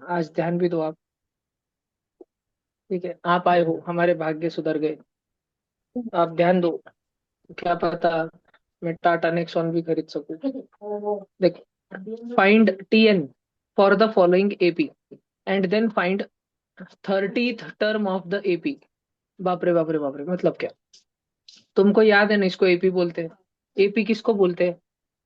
आज ध्यान भी दो आप। ठीक है, आप आए हो, हमारे भाग्य सुधर गए। आप ध्यान दो। क्या पता मैं टाटा नेक्सॉन भी खरीद सकूं। देखो, find TN for the following AP and then find 30th term of the AP. बाप रे बाप रे बाप रे, मतलब क्या? तुमको याद है ना, इसको एपी बोलते हैं। एपी किसको बोलते हैं?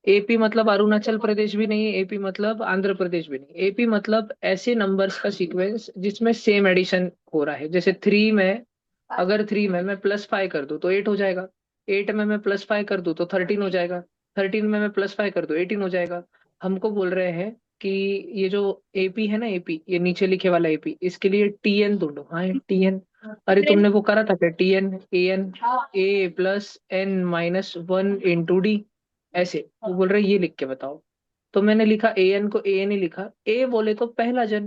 एपी मतलब अरुणाचल प्रदेश भी नहीं है, एपी मतलब आंध्र प्रदेश भी नहीं। एपी मतलब ऐसे नंबर्स का सीक्वेंस जिसमें सेम एडिशन हो रहा है। जैसे थ्री में, अगर थ्री में मैं +5 कर दूं तो 8 हो जाएगा। 8 में मैं +5 कर दूं तो 13 हो जाएगा। 13 में मैं +5 कर दूं 18 हो जाएगा। हमको बोल रहे हैं कि ये जो एपी है ना, एपी ये नीचे लिखे वाला एपी, इसके लिए टीएन ढूंढो। हाँ, टीएन। अरे तुमने वो करा था क्या, टीएन एन, A+n-1 × D। ऐसे वो बोल रहे ये लिख के बताओ। तो मैंने लिखा ए एन को ए एन ही लिखा। ए बोले तो पहला जन,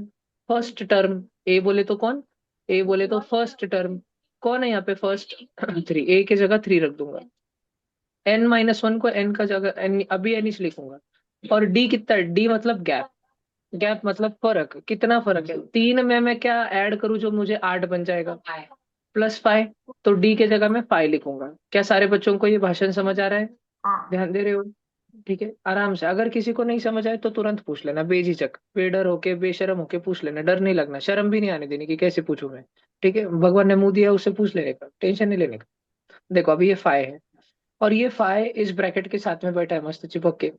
फर्स्ट टर्म। ए बोले तो कौन? ए बोले तो फर्स्ट टर्म। कौन है यहाँ पे फर्स्ट? थ्री। ए की जगह 3 रख दूंगा। n-1 को n का जगह n, अभी n ही लिखूंगा। और डी कितना है? डी मतलब गैप। गैप मतलब फर्क। कितना फर्क है? 3 में मैं क्या ऐड करूं जो मुझे 8 बन जाएगा? +5। तो डी के जगह मैं 5 लिखूंगा। क्या सारे बच्चों को ये भाषण समझ आ रहा है? ध्यान दे रहे हो? ठीक है, आराम से। अगर किसी को नहीं समझ आए तो तुरंत पूछ लेना, बेझिझक, बेडर होके, बेशर्म होके पूछ लेना। डर नहीं लगना, शर्म भी नहीं आने देनी कि कैसे पूछूं मैं। ठीक है, भगवान ने मुंह दिया उससे पूछ लेने का, टेंशन नहीं लेने का। देखो, अभी ये फाइ है, और ये फाइ इस ब्रैकेट के साथ में बैठा है मस्त चिपक के।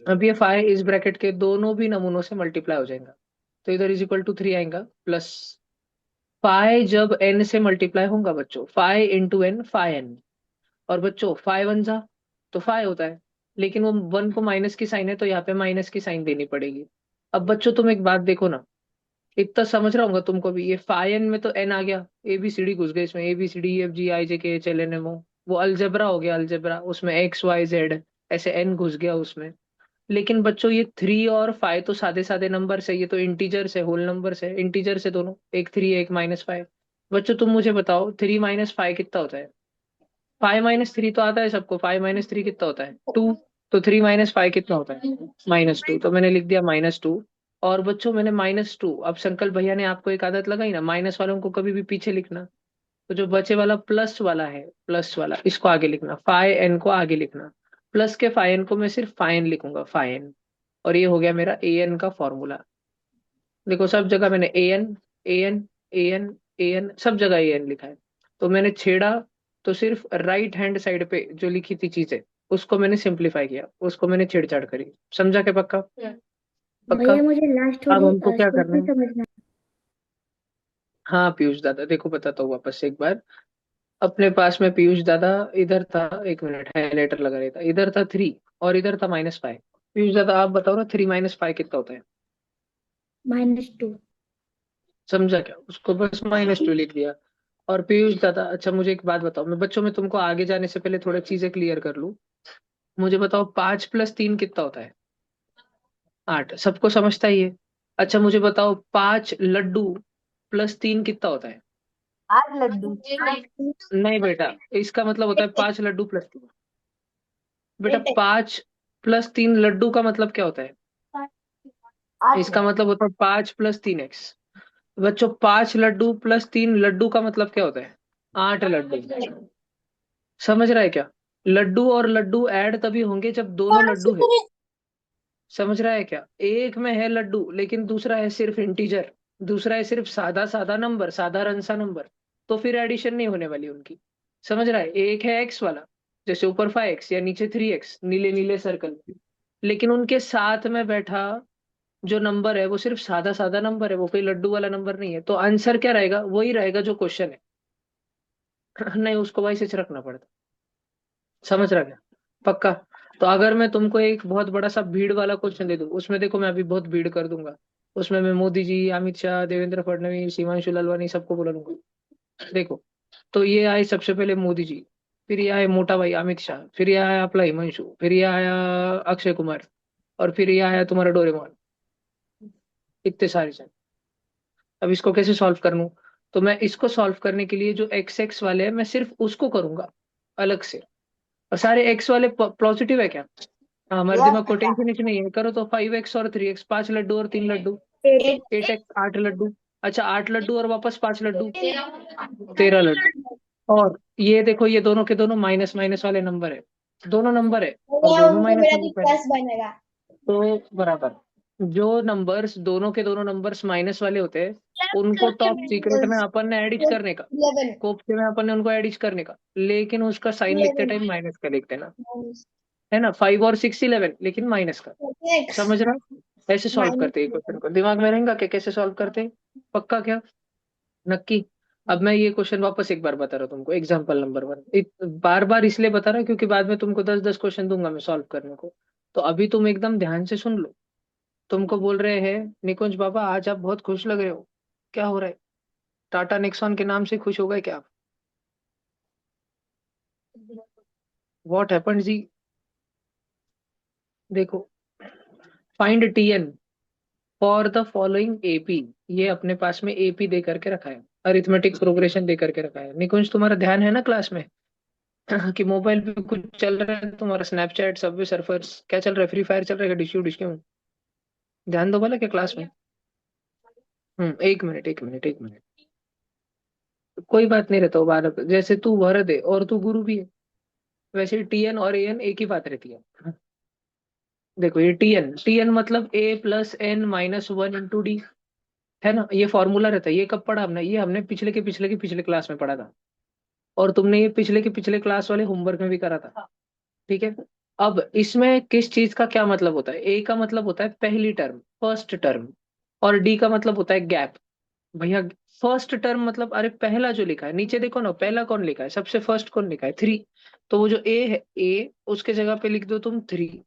अब ये फाइ इस ब्रैकेट के दोनों भी नमूनों से मल्टीप्लाई हो जाएगा। तो इधर = 3 आएगा, प्लस फाइ जब n से मल्टीप्लाई होगा बच्चों, five into n, five n. और बच्चों फाइव वन जा तो 5 होता है। लेकिन वो 1 को माइनस की साइन है, तो यहाँ पे माइनस की साइन देनी पड़ेगी। अब बच्चों तुम एक बात देखो ना, इतना समझ रहा हूँ तुमको भी। ये फाइव एन में तो एन आ गया, ए बी सी डी घुस गए इसमें, ABCDEFGIJKHLNMO। वो अलजेब्रा हो गया, अलजेब्रा, उसमें XYZ ऐसे एन घुस गया उसमें। लेकिन बच्चों ये 3 और 5 तो सादे सादे नंबर है, ये तो इंटीजर्स है, होल नंबर है, इंटीजर्स है दोनों। एक 3 एक -5। बच्चों तुम मुझे बताओ, 3 - 5 कितना होता है? 5 - 3 तो आता है सबको। 5 - 3 कितना होता है? 2। तो 3 - 5 कितना होता है? -2। तो मैंने लिख दिया -2। और बच्चों मैंने -2, अब संकल्प भैया ने आपको एक आदत लगाई ना, माइनस वालों को कभी भी पीछे लिखना। तो जो बचे वाला प्लस वाला है, प्लस वाला इसको आगे लिखना, फाइ एन को आगे लिखना। प्लस के फाइ एन को मैं सिर्फ फाइन लिखूंगा, फाइन। और ये हो गया मेरा ए एन का फॉर्मूला। देखो, सब जगह मैंने A N, A N, A N, A N, सब जगह ए एन लिखा है। तो मैंने छेड़ा तो सिर्फ राइट हैंड साइड पे जो लिखी थी चीजें, उसको मैंने सिंप्लीफाई किया, उसको मैंने छेड़छाड़ करी। समझा क्या? पक्का? पक्का। भैया मुझे लास्ट अब वाली हमको क्या स्टेप करना नहीं है? समझना। हाँ पीयूष दादा, देखो बताता हूँ वापस से एक बार। अपने पास में पीयूष दादा इधर था, एक मिनट हाईलाइटर लगा रहा था, इधर था 3 और इधर था -5। पीयूष दादा आप बताओ ना, 3 - 5 कितना होता है? -2। समझा क्या? उसको बस -2 लिख दिया। और पीयूष दादा, अच्छा मुझे एक बात बताओ, मैं बच्चों में तुमको आगे जाने से पहले थोड़ा चीजें क्लियर कर लूं। मुझे बताओ, 5 + 3 कितना होता है? 8। सबको समझता ही है। अच्छा मुझे बताओ, 5 लड्डू +3 कितना होता है? 8 लड्डू। नहीं बेटा, इसका मतलब होता है 5 लड्डू +3। बेटा, 5 + 3 लड्डू का मतलब क्या होता है? आठ। इसका मतलब होता है 5 + 3x। बच्चों, 5 लड्डू +3 लड्डू का मतलब क्या होता है? 8 लड्डू। समझ रहा है क्या? लड्डू और लड्डू ऐड तभी होंगे जब दोनों लड्डू है। समझ रहा है क्या? एक में है लड्डू लेकिन दूसरा है सिर्फ इंटीजर, दूसरा है सिर्फ सादा सादा नंबर, साधारण सा नंबर। तो फिर एडिशन नहीं होने वाली उनकी। समझ रहा है? एक है एक्स वाला, जैसे ऊपर 5x या नीचे 3x, नीले नीले सर्कल। लेकिन उनके साथ में बैठा जो नंबर है वो सिर्फ सादा सादा नंबर है, वो कोई लड्डू वाला नंबर नहीं है। तो आंसर क्या रहेगा? वही रहेगा जो क्वेश्चन है। नहीं, उसको वैसे ही रखना पड़ता। समझ रहा क्या? पक्का? तो अगर मैं तुमको एक बहुत बड़ा सा भीड़ वाला क्वेश्चन दे दूं, उसमें देखो मैं अभी बहुत भीड़ कर दूंगा। उसमें मैं मोदी जी, अमित शाह, देवेंद्र फडणवीस, हिमांशु लालवानी सबको बुला लूंगा। देखो, तो ये आए सबसे पहले मोदी जी, फिर ये आए मोटा भाई अमित शाह, फिर ये आया अपना हिमांशु, फिर ये आया अक्षय कुमार, और फिर ये आया तुम्हारा डोरेमोन। इतने सारे जन। अब इसको कैसे सॉल्व कर लूं? तो मैं इसको सॉल्व करने के लिए जो एक्स एक्स वाले हैं मैं सिर्फ उसको करूंगा अलग से। और सारे एक्स वाले पॉजिटिव है क्या? हाँ, हमारे यस दिमाग को भैया। टेंशन ही नहीं है, करो तो 5x और 3x, 5 लड्डू और 3 लड्डू। 8 8x 8 लड्डू। अच्छा 8 लड्डू और वापस 5 लड्डू, 13 लड्डू। और ये देखो ये दोनों के दोनों माइनस माइनस वाले नंबर है, दोनों नंबर है और भैया दोनों उनको माइनस मिला में कि पहले। प्लस बनेगा। तो बराबर, जो नंबर्स दोनों के दोनों नंबर्स माइनस वाले होते हैं प्लस उनको करके टॉप सीक्रेट में माइनस अपन ने एडिट करने का, 11। कोफ्ते में अपन ने उनको एडिट करने का, लेकिन उसका साइन लिखते 11 टाइम माइनस का लिखते ना, माइनस है ना। 5 और 6 11 लेकिन माइनस का। एक्स समझ रहा है? ऐसे सॉल्व माइनस करते हैं क्वेश्चन को, दिमाग में रहेगा कि कैसे सॉल्व करते हैं। पक्का क्या? नक्की। अब मैं ये क्वेश्चन वापस एक बार बता रहा हूँ तुमको, एग्जाम्पल नंबर 1। बार बार इसलिए बता रहा हूँ क्योंकि बाद में तुमको 10-10 क्वेश्चन दूंगा मैं सॉल्व करने को। तो अभी तुम एकदम ध्यान से सुन लो। तुमको बोल रहे हैं निकुंज बाबा आज आप बहुत खुश लग रहे हो, क्या हो रहा है? टाटा नेक्सॉन के नाम से खुश हो गए क्या आप? व्हाट हैपेंड जी? देखो, find TN for the following AP. ये अपने पास में एपी दे करके रखा है, अरिथमेटिक प्रोग्रेशन दे करके रखा है। निकुंज तुम्हारा ध्यान है ना क्लास में? कि मोबाइल पे कुछ चल रहा है तुम्हारा, स्नैपचैट, सबवे सर्फर्स, क्या चल रहा है? फ्री फायर चल रहा है, डिश्यू डिश्यू? ध्यान दो भला क्या क्लास में? 1 मिनट 1 मिनट 1 मिनट। कोई बात नहीं रहता वो बालक, जैसे तू वरद है और तू गुरु भी है, वैसे टीएन और एएन एक ही बात रहती है। देखो ये टीएन, टीएन मतलब A+N-1 × D, है ना। ये फॉर्मूला रहता है, ये कब पढ़ा हमने? ये हमने पिछले के पिछले के पिछले क्लास में पढ़ा था, और तुमने ये पिछले के पिछले क्लास वाले होमवर्क में भी करा था। ठीक है। अब इसमें किस चीज का क्या मतलब होता है? ए का मतलब होता है पहली टर्म, फर्स्ट टर्म, और डी का मतलब होता है गैप। भैया फर्स्ट टर्म मतलब, अरे पहला जो लिखा है नीचे देखो ना, पहला कौन लिखा है? सबसे फर्स्ट कौन लिखा है? 3। तो वो जो ए है, ए उसके जगह पे लिख दो तुम 3।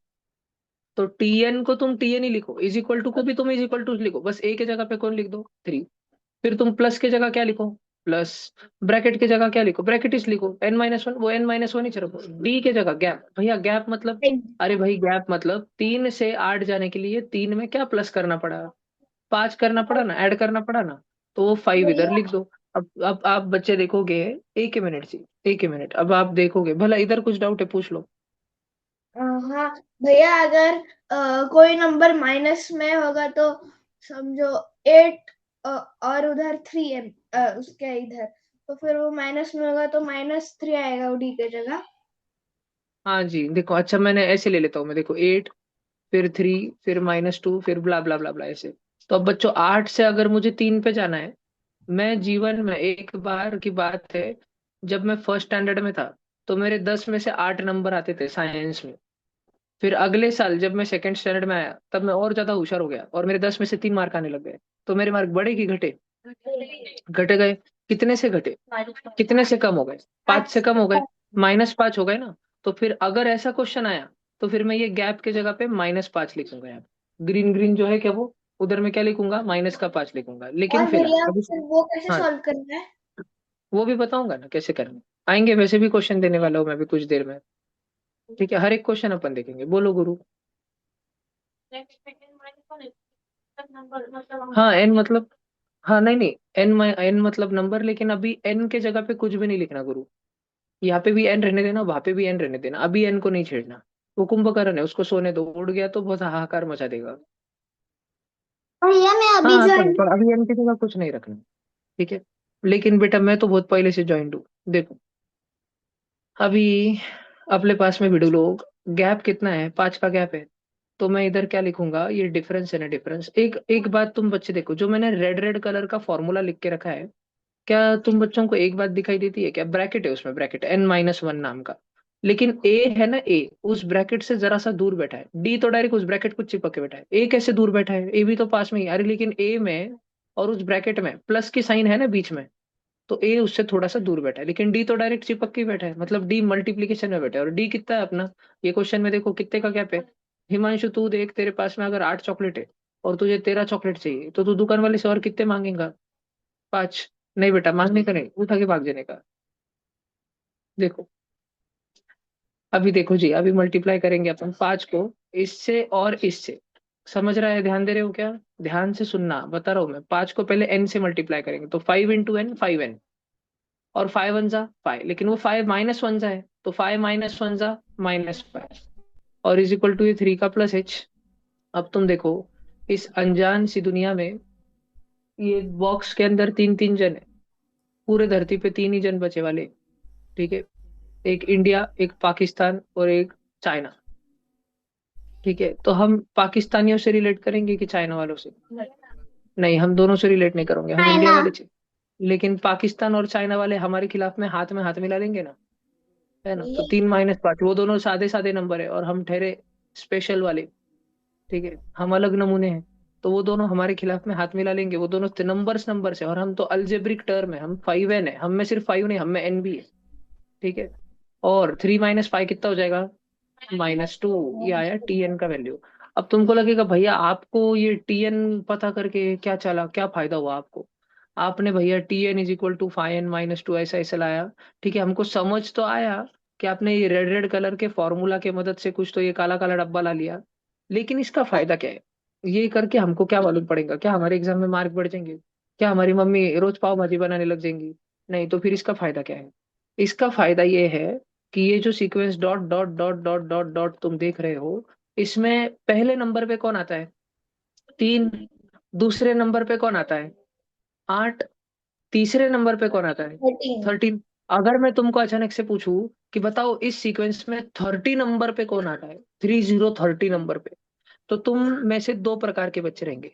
तो टीएन को तुम टीएन ही लिखो, इज इक्वल टू को भी तुम इज इक्वल टू लिखो, बस ए के जगह पे कौन लिख दो? 3। फिर तुम प्लस के जगह क्या लिखो? प्लस। ब्रैकेट के जगह क्या लिखो? ब्रैकेट इस लिखो, N-1, वो N-1 ही रखो। डी के जगह गैप। भैया गैप मतलब, अरे भाई गैप मतलब 3 से 8 जाने के लिए 3 में क्या प्लस करना पड़ा? 5 करना पड़ा ना, ऐड करना पड़ा ना। तो वो 5 इधर भैया लिख दो। अब आप बच्चे देखोगे, एक ही मिनट जी, एक ही मिनट, अब आप देखोगे भला इधर कुछ डाउट है पूछ लो। हाँ भैया अगर कोई नंबर माइनस में होगा तो समझो 8 और उधर 3 है उसके इधर, तो फिर वो माइनस में होगा तो -3 आएगा डी के जगह। हाँ जी देखो, अच्छा मैंने ऐसे ले लेता हूँ मैं, देखो 8, फिर 3, फिर -2, फिर ब्ला ब्ला ब्ला ब्ला ऐसे। तो अब बच्चों 8 से अगर मुझे 3 पे जाना है, मैं जीवन में एक बार की बात है, जब मैं फर्स्ट स्टैंडर्ड में था तो मेरे 10 में से 8 नंबर आते थे साइंस में। फिर अगले साल जब मैं सेकंड स्टैंडर्ड में आया तब मैं और ज्यादा होशियार हो गया और मेरे 10 में से 3 मार्क आने लग गए। तो मेरे मार्क बढ़े कि घटे? घट गए। कितने से घटे? कितने से कम हो गए? 5 से कम हो गए, -5 हो गए ना। तो फिर अगर ऐसा क्वेश्चन आया तो फिर मैं ये गैप के जगह पे -5 लिखूंगा यार। ग्रीन ग्रीन जो है क्या वो, उधर मैं क्या लिखूंगा? -5 लिखूंगा। लेकिन और फिलहाल भैया अभी, फिर वो कैसे हाँ सॉल्व करना है? वो भी बताऊंगा ना कैसे करना। आएंगे, वैसे भी क्वेश्चन देने वाला हूँ मैं भी कुछ देर में। ठीक है, हर एक क्वेश्चन अपन देखेंगे, बोलो गुरु। हाँ एन मतलब, हाँ नहीं नहीं, एन मतलब नंबर, लेकिन अभी एन के जगह पे कुछ भी नहीं लिखना गुरु। यहाँ पे भी एन रहने देना, वहां पे भी एन रहने देना, अभी एन को नहीं छेड़ना। वो कुंभकर्ण है, उसको सोने दो, उड़ गया तो बहुत हाहाकार मचा देगा। भैया मैं हाँ अभी आता है, ज्वाइन। पर अभी एन की जगह कुछ नहीं रखना। ठीक है। लेकिन बेटा मैं तो बहुत पहले से ज्वाइंट हूँ। देखो अभी अपने पास में भिड़ू लोग, गैप कितना है? 5 का गैप है। तो मैं इधर क्या लिखूंगा? ये डिफरेंस है ना, डिफरेंस। एक एक बात तुम बच्चे देखो, जो मैंने रेड रेड कलर का फॉर्मूला लिख के रखा है, क्या तुम बच्चों को एक बात दिखाई देती है क्या? ब्रैकेट है उसमें, ब्रैकेट N-1 नाम का। लेकिन ए है ना, ए उस ब्रैकेट से जरा सा दूर बैठा है, डी तो डायरेक्ट उस ब्रैकेट को चिपक के बैठा है। ए कैसे दूर बैठा है? ए भी तो पास में ही, अरे लेकिन ए में और उस ब्रैकेट में प्लस की साइन है ना बीच में, तो ए उससे थोड़ा सा दूर बैठा है। लेकिन डी तो डायरेक्ट चिपक के ही बैठा है, मतलब डी मल्टीप्लीकेशन में बैठा है। और डी कितना है अपना? ये क्वेश्चन में देखो कितने का गैप है। हिमांशु तू देख, तेरे पास में अगर 8 चॉकलेट है और तुझे 13 चॉकलेट चाहिए, तो तू दुकान वाले से और कितने मांगेगा? 5? नहीं बेटा, मांगने का नहीं, उठा के भाग जाने का। देखो अभी देखो जी, अभी मल्टीप्लाई करेंगे अपन 5 को इससे और इससे। समझ रहा है? ध्यान दे रहे हो क्या? ध्यान से सुनना, बता रहा हूँ मैं। 5 को पहले n से मल्टीप्लाई करेंगे तो 5 × n 5n, और 5 1 जा 5, लेकिन वो 5 - 1 जा है, तो 5 - 1 जा -5, और इज इक्वल टू ये 3 का प्लस h। अब तुम देखो, इस अनजान सी दुनिया में ये बॉक्स के अंदर तीन तीन जन है। पूरे धरती पे तीन ही जन बचे वाले। ठीक है। एक इंडिया, एक पाकिस्तान और एक चाइना। ठीक है, तो हम पाकिस्तानियों से रिलेट करेंगे कि चाइना वालों से? नहीं, हम दोनों से रिलेट नहीं करेंगे, हम इंडिया चाइना। वाले से। लेकिन पाकिस्तान और चाइना वाले हमारे खिलाफ में हाथ मिला लेंगे ना। है ना? तो भैया 3 - 5, वो दोनों सादे सादे नंबर है और हम ठहरे स्पेशल वाले। ठीक है, हम अलग नमूने हैं। तो वो दोनों हमारे खिलाफ में हाथ मिला लेंगे, वो दोनों नंबर्स है, और हम तो अल्जेब्रिक टर्म है, हम 5n है, हम में सिर्फ 5 नहीं, हम में n भी है। ठीक है। और 3 - 5 कितना हो जाएगा? -2। ये आया टीएन का वैल्यू। अब तुमको लगेगा भैया आपको ये टीएन पता करके क्या चला, क्या फायदा हुआ आपको? आपने भैया TN = 5n - 2 ऐसा ऐसा लाया। ठीक है, हमको समझ तो आया कि आपने ये रेड रेड कलर के फॉर्मूला के मदद से कुछ तो ये काला काला डब्बा ला लिया। लेकिन इसका फायदा क्या है? ये करके हमको क्या मालूम पड़ेगा? क्या हमारे एग्जाम में मार्क बढ़ जाएंगे? क्या हमारी मम्मी रोज पाव भाजी बनाने लग जाएंगी? नहीं, तो फिर इसका फायदा क्या है? इसका फायदा ये है कि ये जो sequence dot dot dot dot dot dot तुम देख रहे हो, इसमें पहले नंबर पे कौन आता है? 3। दूसरे नंबर पे कौन आता है? 8। तीसरे नंबर पे कौन आता है? 13। 13। अगर मैं तुमको अचानक से पूछूं कि बताओ इस सीक्वेंस में 30 नंबर पे कौन आता है, 30 नंबर पे, तो तुम में से दो प्रकार के बच्चे रहेंगे।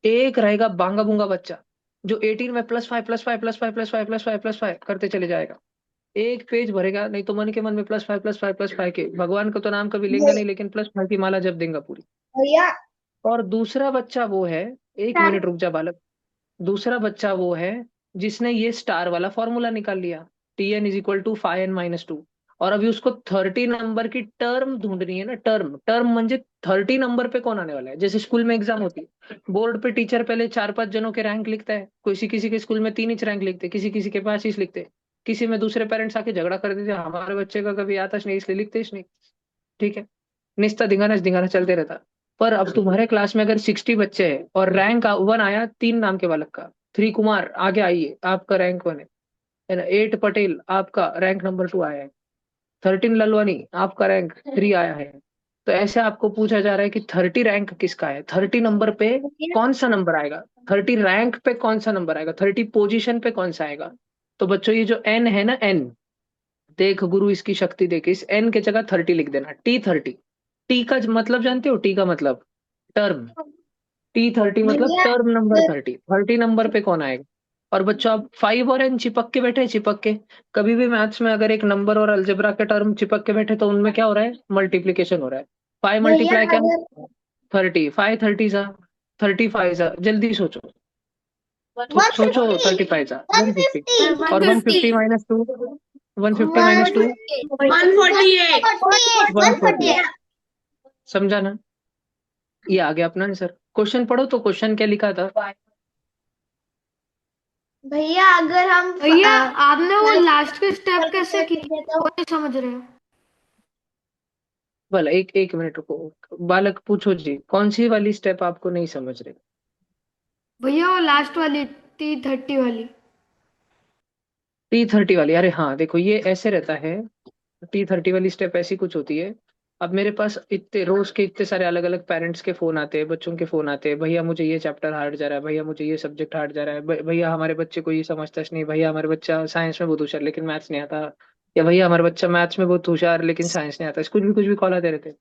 एक रहेगा बांगा बूंगा बच्चा, जो 18 में +5 +5 +5 +5 +5 +5 करते चले जाएगा। एक पेज भरेगा, नहीं तो मन के मन में +5 +5 +5 के भगवान का तो नाम कभी लेंगे नहीं, लेकिन +5 की माला जप देगा पूरी। भैया और दूसरा बच्चा वो है, एक मिनट रुक जा बालक। दूसरा बच्चा वो है जिसने ये स्टार वाला फॉर्मूला निकाल लिया, TN = 5n - 2। और अभी उसको 30 नंबर की टर्म ढूंढनी है ना, टर्म टर्म म्हणजे 30 नंबर पे कौन आने वाला है। जैसे स्कूल में एग्जाम होती है, बोर्ड पे टीचर पहले 4 5 जनों के रैंक लिखता है, किसी किसी के स्कूल में 3 रैंक लिखते, किसी किसी के 5 लिखते। किसी में दूसरे पेरेंट्स आके झगड़ा कर देते, हमारे बच्चे का कभी आता नहीं इसलिए लिखते ही नहीं। ठीक है। निस्ता धिंगाना धिंगाना चलते रहता। पर अब तुम्हारे क्लास में अगर 60 बच्चे हैं और रैंक 1 आया 3 नाम के बालक का, 3 कुमार आगे आइए, आपका रैंक 1 है ना? 8 पटेल आपका रैंक नंबर 2 आया है। 13 ललवानी आपका रैंक 3 आया है। तो ऐसे आपको पूछा जा रहा है कि 30 रैंक किसका है, 30 नंबर पे भैया कौन सा नंबर आएगा, 30 रैंक पे कौन सा नंबर आएगा, 30 पोजीशन पे कौन सा आएगा? तो बच्चों ये जो एन है ना, एन, देख गुरु इसकी शक्ति देख, इस एन के जगह 30 लिख देना, T30। टी का मतलब जानते हो? टी का मतलब टर्म। T30 मतलब भैया टर्म नंबर अगर 30 नंबर पे कौन आएगा? और बच्चों आप 5 और n चिपक के बैठे, चिपक के। कभी भी मैथ्स में अगर एक नंबर और अलजेब्रा के टर्म चिपक के बैठे तो उनमें क्या हो रहा है? मल्टीप्लीकेशन हो रहा है। 5 भैया मल्टीप्लाई क्या? अगर 30। 5 30 सा, 35 सा, जल्दी सोचो। सोचो, 150 35 सा, 150। 150 और 150 150 - 2, 150 - 2, 148 148 148। 148। समझा ना? ये आ गया अपना आंसर। क्वेश्चन पढ़ो तो क्वेश्चन क्या लिखा था? भैया अगर हम भैया आपने वो 5 लास्ट के स्टेप करके कैसे की, बैठेंगे तो वो नहीं समझ रहे हो? भला एक एक मिनट रुको, बालक पूछो जी, कौन सी वाली स्टेप आपको नहीं समझ रहे? भैया वो लास्ट वाली T30 वाली। T30 वाली? अरे हाँ, देखो ये ऐसे रहता है। T30 वाली स्टेप ऐसी कुछ होती है। अब मेरे पास इतने रोज के इतने सारे अलग अलग पेरेंट्स के फोन आते हैं, बच्चों के फोन आते हैं, भैया मुझे ये चैप्टर हार्ड जा रहा है, भैया मुझे ये सब्जेक्ट हार्ड जा रहा है, भैया हमारे बच्चे को ये समझता नहीं, भैया हमारे बच्चा साइंस में बहुत होशियार लेकिन मैथ्स नहीं आता, या भैया हमारा बच्चा मैथ्स में बहुत होशियार लेकिन साइंस नहीं आता, कुछ भी कॉल आते रहते हैं।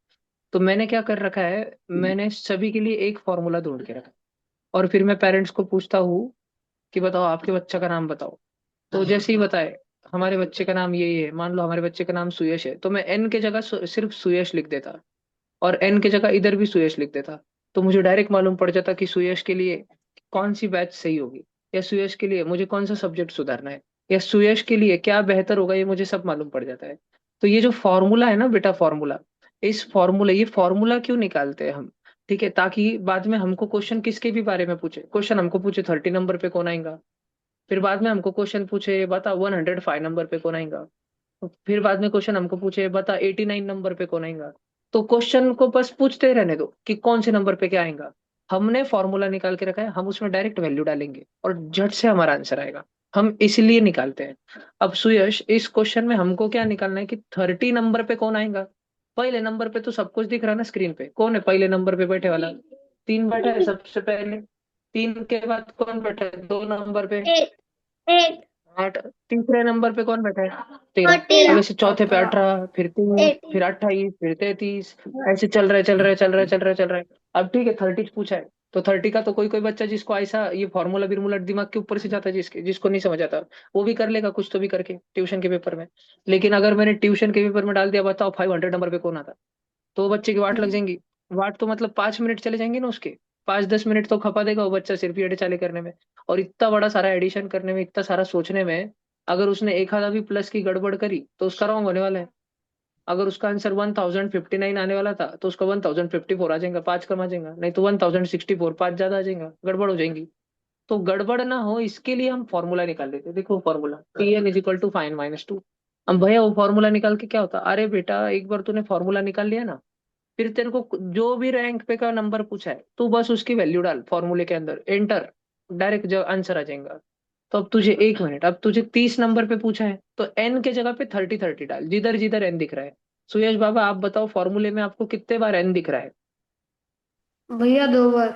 तो मैंने क्या कर रखा है, मैंने सभी के लिए एक फॉर्मूला ढूंढ के रखा। और फिर मैं पेरेंट्स को पूछता हूँ कि बताओ आपके बच्चा का नाम बताओ। तो जैसे ही बताए हमारे बच्चे का नाम ये है, मान लो हमारे बच्चे का नाम सुयश है, तो मैं एन के जगह सिर्फ सुयश लिख देता, और एन के जगह इधर भी सुयश लिख देता। तो मुझे डायरेक्ट मालूम पड़ जाता कि सुयश के लिए कौन सी बैच सही होगी, या सुयश के लिए मुझे कौन सा सब्जेक्ट सुधारना है, या सुयश के लिए क्या बेहतर होगा, ये मुझे सब मालूम पड़ जाता है। तो ये जो फॉर्मूला है ना बेटा, फॉर्मूला, ये फॉर्मूला क्यों निकालते हैं हम? ठीक है, ताकि बाद में हमको क्वेश्चन किसके भी बारे में पूछे, क्वेश्चन हमको पूछे 30 नंबर पे कौन आएगा, फिर बाद में हमको क्वेश्चन पूछे बता 105 नंबर पे कौन आएगा, फिर बाद में क्वेश्चन हमको पूछे बता 89 नंबर पे कौन आएगा। तो क्वेश्चन को बस पूछते रहने दो कि कौन से नंबर पे क्या आएगा। हमने फॉर्मूला निकाल के रखा है, हम उसमें डायरेक्ट वैल्यू डालेंगे और झट से हमारा आंसर आएगा। हम इसलिए निकालते हैं। अब सुयश, इस क्वेश्चन में हमको क्या निकालना है कि 30 नंबर पे कौन आएगा। पहले नंबर पे तो सब कुछ दिख रहा है ना स्क्रीन पे, कौन है पहले नंबर पे बैठे वाला? तीन बैठा है सबसे पहले, तीन के बाद कौन बैठा है 2 नंबर पे? 8 8 8। तीसरे नंबर पे कौन बैठा है? 13। 14 अब ऐसे चौथे पे 18, फिर 3, 18 फिर 28, फिर 33, ऐसे चल रहा है चल रहा है चल रहा है चल रहा है चल रहा है। अब ठीक है 30 पूछा है, तो 30 का तो कोई कोई बच्चा जिसको ऐसा ये फॉर्मूला बिर्मूला दिमाग के ऊपर से जाता है, जिसको नहीं समझ आता, वो भी कर लेगा कुछ तो भी करके ट्यूशन के पेपर में। लेकिन अगर मैंने ट्यूशन के पेपर में डाल दिया बताओ 500 नंबर पे कौन आता, तो वो बच्चे की वाट लग जाएंगी। वाट तो मतलब 5 मिनट चले जाएंगे ना उसके, 5-10 मिनट तो खपा देगा वो बच्चा सिर्फ ये चाले करने में। और इतना बड़ा सारा एडिशन करने में, इतना सारा सोचने में, अगर उसने एक आधा भी प्लस की गड़बड़ करी तो उसका रॉन्ग होने वाला है। अगर उसका आंसर 1059 आने वाला था तो उसका 1054 आ जाएगा, 5 कम आ जाएगा, नहीं तो 1064, 5 ज्यादा आ जाएगा, गड़बड़ हो जाएंगी। तो गड़बड़ ना हो इसके लिए हम फॉर्मूला निकाल देते, देखो फॉर्मूला Tn = 5 - 2। हम भैया वो फॉर्मूला निकाल के क्या होता, अरे बेटा एक बार तूने फॉर्मूला निकाल लिया ना, फिर तेरे को जो भी रैंक पे का नंबर पूछा है तू बस उसकी वैल्यू डाल फॉर्मूले के अंदर, एंटर, डायरेक्ट जो आंसर आ जाएगा। तो अब तुझे 1 मिनट, अब तुझे 30 नंबर पे पूछा है तो एन के जगह पे 30 डाल, जिधर जिधर एन दिख रहा है। सुयश बाबा आप बताओ फॉर्मूले में आपको कितने बार एन दिख रहा है? भैया 2 बार।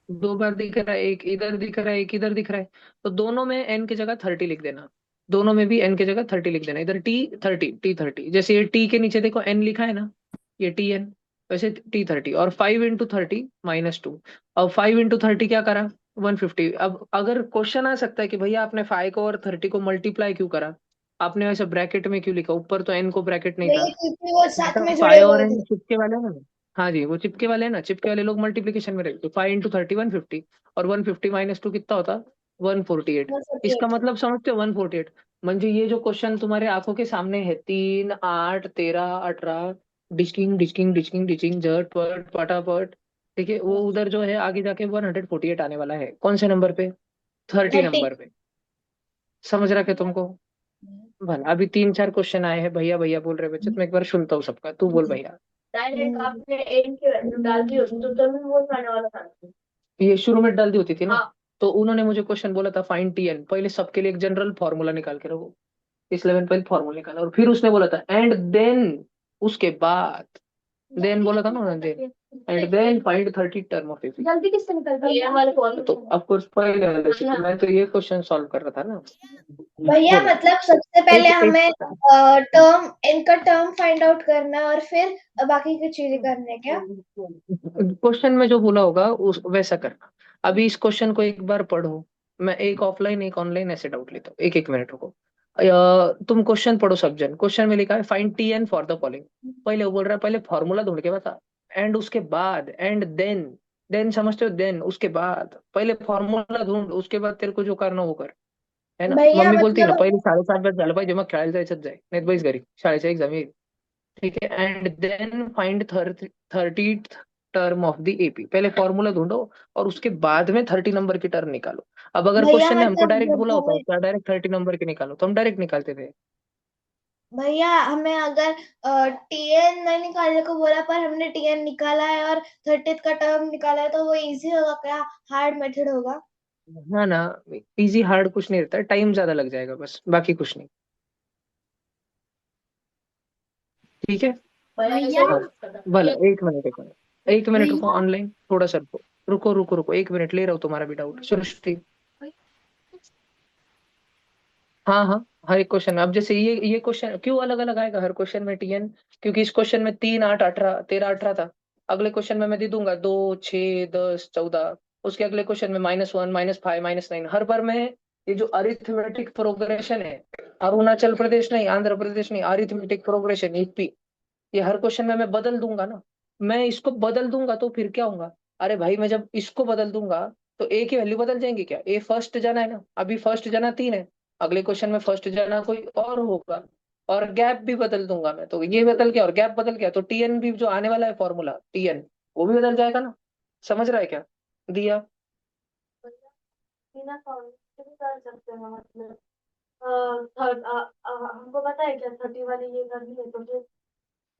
2 बार दिख रहा है, एक इधर दिख रहा है एक इधर दिख रहा है। तो दोनों में एन की जगह 30 लिख देना, दोनों में भी एन की जगह 30 लिख देना। इधर टी 30 जैसे ये टी के नीचे देखो एन लिखा है ना, ये Tn, वैसे T 30, और 5 × 30 - 2। अब 5 × 30 क्या करा? 150। अब अगर क्वेश्चन आ सकता है कि भैया आपने 5 को और 30 को मल्टीप्लाई क्यों करा, आपने वैसे ब्रैकेट में क्यों लिखा, ऊपर तो एन को ब्रैकेट नहीं था। भैया क्योंकि वो साथ बेटा में जुड़े फाइव और हुए एन थे। चिपके वाले हैं ना, हाँ जी वो चिपके वाले हैं ना, चिपके वाले लोग मल्टीप्लीकेशन में रहते, 5 × 30 150, और 150 - 2 कितना होता? 148। इसका 148 मतलब समझते हो 148? म्हणजे ये जो क्वेश्चन तुम्हारे आंखों के सामने है 3 8 13 18, डिस्किंग डिस्किंग डिस्किंग डिस्किंग झट पट पटापट, ठीक है, वो उधर जो है आगे जाके 148 आने वाला है, कौन से नंबर पे? 30 30। नंबर पे। समझ रहा क्या तुमको? भला अभी 3-4 क्वेश्चन आए हैं भैया भैया बोल रहे बच्चे, तो मैं एक बार सुनता हूँ सबका, तू बोल भैया। डायरेक्ट आपने एन की वैल्यू डाल दी होती तो तुम्हें वो आने वाला था। ये शुरू में डाल दी होती थी ना, तो उन्होंने मुझे क्वेश्चन बोला था फाइंड Tn, पहले सबके लिए एक जनरल फॉर्मूला निकाल के रखो, इसलिए मैंने पहले फॉर्मूला निकाला, और फिर उसने बोला था एंड देन, उसके बाद, देन बोला था ना उन्होंने, then and then find 30 term of एफी। जल्दी किससे निकलता है ये वाले कौन तो ऑफकोर्स पहले वाले से तो मैं तो ये क्वेश्चन सॉल्व कर रहा था ना। भैया बोलो। मतलब सबसे पहले एक एक हमें टर्म इनका टर्म फाइंड आउट करना है और फिर बाकी की चीजें करने हैं क्या। क्वेश्चन में जो बोला होगा उस वैसा करना। अभी इस क्वेश्चन को एक बार पढ़ो, मैं एक ऑफलाइन एक ऑनलाइन ऐसे डाउट लेता हूँ, एक एक मिनट रुको। तुम क्वेश्चन पढ़ो सब जन, क्वेश्चन में लिखा है find Tn for the following. पहले वो बोल रहा है पहले फॉर्मूला ढूंढ के बता, एंड उसके बाद, एंड देन, देन समझते हो, देन उसके बाद, पहले फॉर्मूला ढूंढ उसके बाद तेरे को जो करना वो कर, है ना। भैया मम्मी बोलती है ना मतलब पहिले 7:30 झालं पाहिजे मग खेळायला जायचंच जाय, नाही बैस घरी शाळेच्या एक्झाम येईल, ठीक है। And then find 30 term of the AP, पहले फॉर्मूला ढूंढो और उसके बाद में 30 नंबर की टर्म निकालो। अब अगर भैया क्वेश्चन ने हमको मतलब डायरेक्ट जब बोला होता हमें क्या डायरेक्ट 30 नंबर के निकालो, तो हम डायरेक्ट निकालते थे। भैया हमें अगर टीएन नहीं निकालने को बोला पर हमने टीएन निकाला है और 30 का टर्म निकाला है तो वो इजी होगा क्या हार्ड मेथड होगा। ना ना, इजी हार्ड कुछ नहीं रहता है, टाइम ज्यादा लग जाएगा बस, बाकी कुछ नहीं। ठीक है। भैया हाँ भला 1 मिनट 1 मिनट 1 मिनट रुको, भैया ऑनलाइन थोड़ा सा रुको, रुको रुको रुको 1 मिनट ले रहा हूँ तुम्हारा भी डाउट सृष्टि। हाँ हाँ, हर एक क्वेश्चन में अब जैसे ये क्वेश्चन क्यों अलग अलग आएगा हर क्वेश्चन में Tn, क्योंकि इस क्वेश्चन में 3 8 18 13 18 था, अगले क्वेश्चन में मैं दे दूंगा 2 6 10 14, उसके अगले क्वेश्चन में -1 -5 -9, हर बार मैं ये जो अरिथमेटिक प्रोग्रेशन है, अरुणाचल प्रदेश नहीं आंध्र प्रदेश नहीं, अरिथमेटिक प्रोग्रेशन ईपी, ये हर क्वेश्चन में मैं बदल दूंगा ना। मैं इसको बदल दूंगा तो फिर क्या होगा, अरे भाई मैं जब इसको बदल दूंगा तो ए की वैल्यू बदल जाएंगी क्या, ए फर्स्ट जना है ना, अभी फर्स्ट जना 3 है, अगले क्वेश्चन में फर्स्ट जना कोई और होगा, और गैप भी बदल दूंगा मैं, तो ये बदल गया और गैप बदल गया, तो Tn भी जो आने वाला है फॉर्मूला Tn, वो भी बदल जाएगा ना। समझ रहा है क्या दिया? बिना काउंट भी कर सकते हैं मतलब हमको पता है क्या 30 वाली ये करनी है तो फिर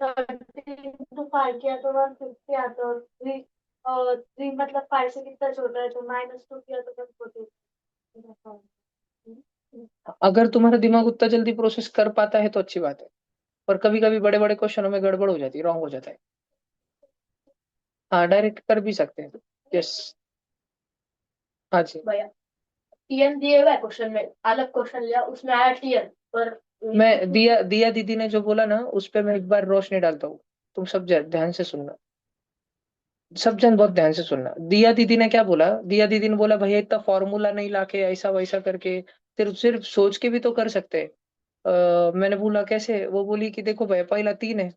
30 into 5 किया तो 150 आता और 3 मतलब 5 से कितना छोटा है तो -2 किया तो 140। अगर तुम्हारा दिमाग उतना जल्दी प्रोसेस कर पाता है तो अच्छी बात है, पर कभी कभी बड़े बड़े क्वेश्चनों में गड़बड़ हो जाती है, रॉन्ग हो जाता है। हाँ डायरेक्ट कर भी सकते हैं। यस। हाँ जी। भैया टीएन दिए हुआ है क्वेश्चन में, अलग क्वेश्चन लिया उसमें आया टीएन पर। मैं दिया दिया दीदी ने जो बोला ना उस पे मैं एक बार रोशनी डालता हूँ। तुम सब ध्यान से सुनना। सब जन बहुत ध्यान से सुनना। दिया दीदी ने क्या बोला, दिया दीदी ने बोला भैया इतना फॉर्मूला नहीं लाके ऐसा वैसा करके सिर्फ सिर्फ सोच के भी तो कर सकते हैं। मैंने बोला कैसे, वो बोली कि देखो भैया पहला तीन है,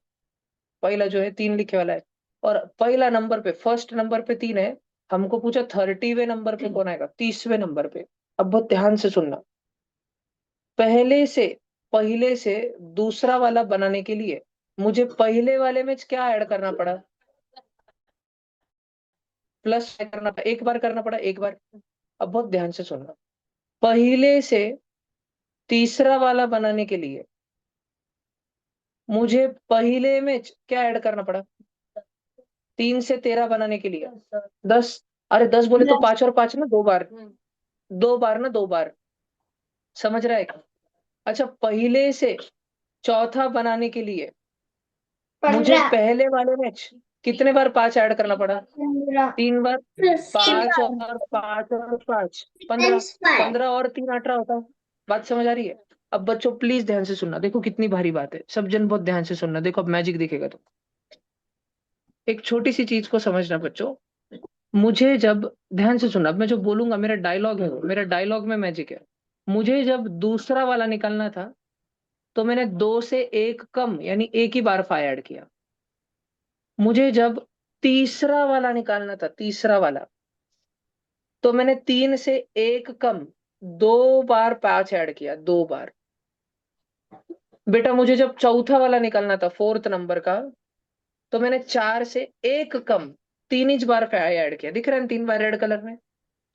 पहला जो है तीन लिखे वाला है, और पहला नंबर पे फर्स्ट नंबर पे तीन है। हमको पूछा 30वें नंबर पे कौन आएगा, 30वें नंबर पे। अब बहुत ध्यान से सुनना। पहले से पहले से दूसरा वाला बनाने के लिए मुझे पहले वाले में क्या ऐड करना पड़ा, प्लस करना पड़ा, एक बार करना पड़ा एक बार। अब बहुत ध्यान से सुनना। पहले से तीसरा वाला बनाने के लिए मुझे पहले में क्या ऐड करना पड़ा, 3 से 13 बनाने के लिए 10। अरे 10 बोले तो 5 और 5 ना, 2 बार, 2 बार ना, 2 बार। समझ रहा है क्या? अच्छा पहले से चौथा बनाने के लिए मुझे 15 पहले वाले में कितने बार 5 ऐड करना पड़ा, 15 3 बार। 5 और 5 और 5, 15। 15 और 3 18 होता है। बात समझ आ रही है? अब बच्चों प्लीज ध्यान से सुनना, देखो कितनी भारी बात है, सब जन बहुत ध्यान से सुनना। देखो अब मैजिक दिखेगा तो। एक छोटी सी चीज को समझना बच्चों। मुझे जब, ध्यान से सुनना, अब मैं जो बोलूंगा मेरा डायलॉग है, वो मेरा डायलॉग में मैजिक है। मुझे जब दूसरा वाला निकालना था तो मैंने 2 से 1 कम यानी एक ही बार 5 ऐड किया। मुझे जब तीसरा वाला निकालना था, तीसरा वाला, तो मैंने 3 से 1 कम 2 बार 5 ऐड किया, 2 बार। बेटा मुझे जब चौथा वाला निकालना था, फोर्थ नंबर का, तो मैंने 4 से 1 कम 3 ही बार 5 ऐड किया। दिख रहा है 3 बार रेड कलर में?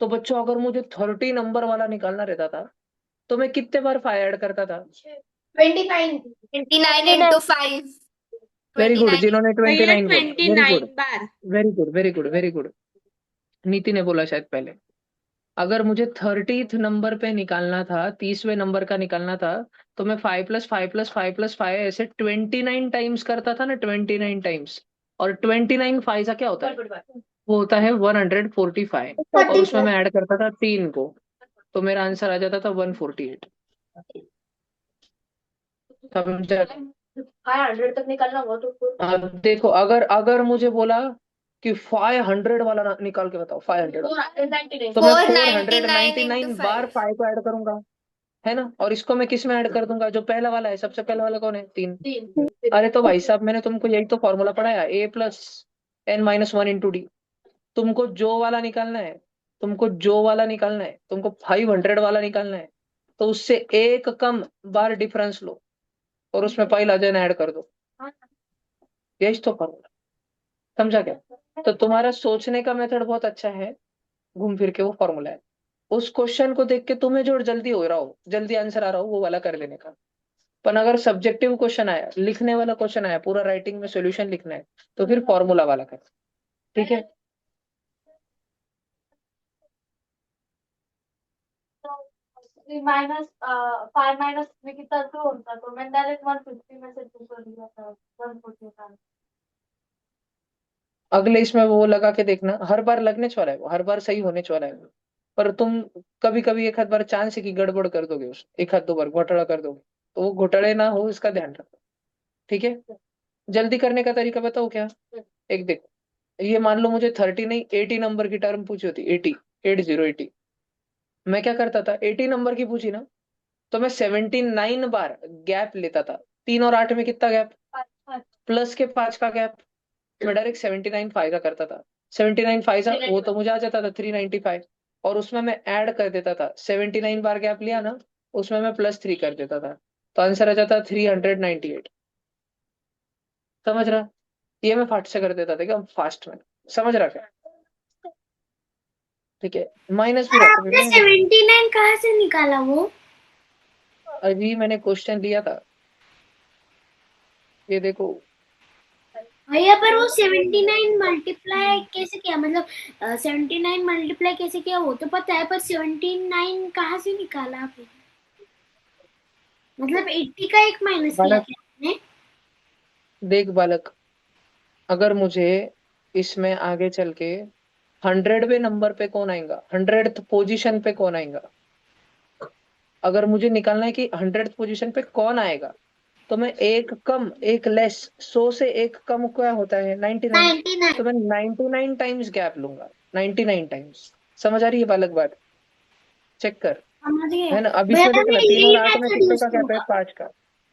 तो बच्चों अगर मुझे 30 नंबर वाला निकालना रहता था तो मैं कितने बार 5 ऐड करता था? 29 29 into 5. Very good, 29. जिन्होंने भैया 29 बोला, वेरी गुड, 29 बार। Very good, very good, very good. Neeti ने बोला शायद पहले। अगर मुझे 30th नंबर पे निकालना था, 30वें नंबर का निकालना था, तो मैं 5+5+5+5 ऐसे 29 टाइम्स करता था ना, 29 टाइम्स। और 29 5 का क्या होता है, वो होता है 145, और उसमें मैं ऐड करता था 3 को, तो मेरा आंसर आ जाता था 148। समझा? 500 तक निकलना हुआ तो अब देखो, अगर अगर मुझे बोला कि 500 वाला निकाल के बताओ, 500, 499 तो मैं 499 into 499 बार 5. 5 को ऐड करूंगा, है ना? और इसको मैं किस में ऐड कर दूंगा, जो पहला वाला है, सबसे पहला वाला कौन है, 3। 3। अरे तो भाई साहब मैंने तुमको यही तो फॉर्मूला पढ़ाया, A+n-1 × D। तुमको जो वाला निकालना है, तुमको जो वाला निकालना है, तुमको 500 वाला निकालना है, तो उससे 1 कम बार डिफरेंस लो और उसमें पहला जन ऐड कर दो। यही तो फॉर्मूला। समझा क्या? तो तुम्हारा सोचने का मेथड बहुत अच्छा है, घूम फिर के वो फॉर्मूला है। उस क्वेश्चन को देख के तुम्हें जो जल्दी हो रहा हो, जल्दी आंसर आ रहा हो, वो वाला कर लेने का। पर अगर सब्जेक्टिव क्वेश्चन आया, लिखने वाला क्वेश्चन आया, पूरा राइटिंग में सॉल्यूशन लिखना है, तो फिर फॉर्मूला वाला कर। ठीक है? माइनस 5 माइनस में कितना 2 होता, तो मैं डायरेक्ट 150 में से 2 कर दिया था, 140 था। अगले इसमें वो लगा के देखना, हर बार लगने वाला है वो, हर बार सही होने वाला है वो। पर तुम कभी कभी एक आध बार चांस है कि गड़बड़ कर दोगे, उस एक आध 2 बार घोटाला कर दोगे, तो वो घोटाले ना हो इसका ध्यान रखो। ठीक है? जल्दी करने का तरीका बताओ क्या? एक देखो, ये मान लो मुझे 30 नहीं 80 नंबर की टर्म पूछी होती, 80, 80, 80। मैं क्या करता था, 80 नंबर की पूछी ना, तो मैं 79 बार गैप लेता था। 3 और 8 में कितना गैप, प्लस के 5 का गैप। मैं डायरेक्ट 79 5 का करता था। 79 5 वो तो मुझे आ जाता था 395, और उसमें मैं ऐड कर देता था, 79 बार गैप लिया ना, उसमें मैं +3 कर देता था, तो आंसर आ जाता 398। समझ रहा? ये मैं फास्ट से कर देता था, क्या फास्ट में? समझ रहा क्या? ठीक है, माइनस भी रखो आपने बेटा। 79 कहाँ से निकाला वो? अभी मैंने क्वेश्चन लिया था, ये देखो। भैया पर वो 79 मल्टीप्लाई कैसे किया, मतलब 79 मल्टीप्लाई कैसे किया वो तो पता है, पर 79 कहाँ से निकाला आपने? मतलब 80 का एक माइनस किया बालक, क्या आपने? देख बालक, अगर मुझे इसमें आगे चल के 100वें नंबर पे कौन आएगा, 100th पोजीशन पे कौन आएगा। अगर मुझे निकालना है कि 100th पोजीशन पे कौन आएगा, तो मैं एक कम एक लेस, 100 से एक कम क्या होता है, 99। 99। तो मैं 99 टाइम्स गैप लूंगा, 99 टाइम्स। समझ आ रही है बालक बात, चेक कर, समझ गए है ना। अब भैया, इसमें देख ना, मैं 3 और यही 8 में मेथड कितने यूज का गैप है, करूंगा। 5 का।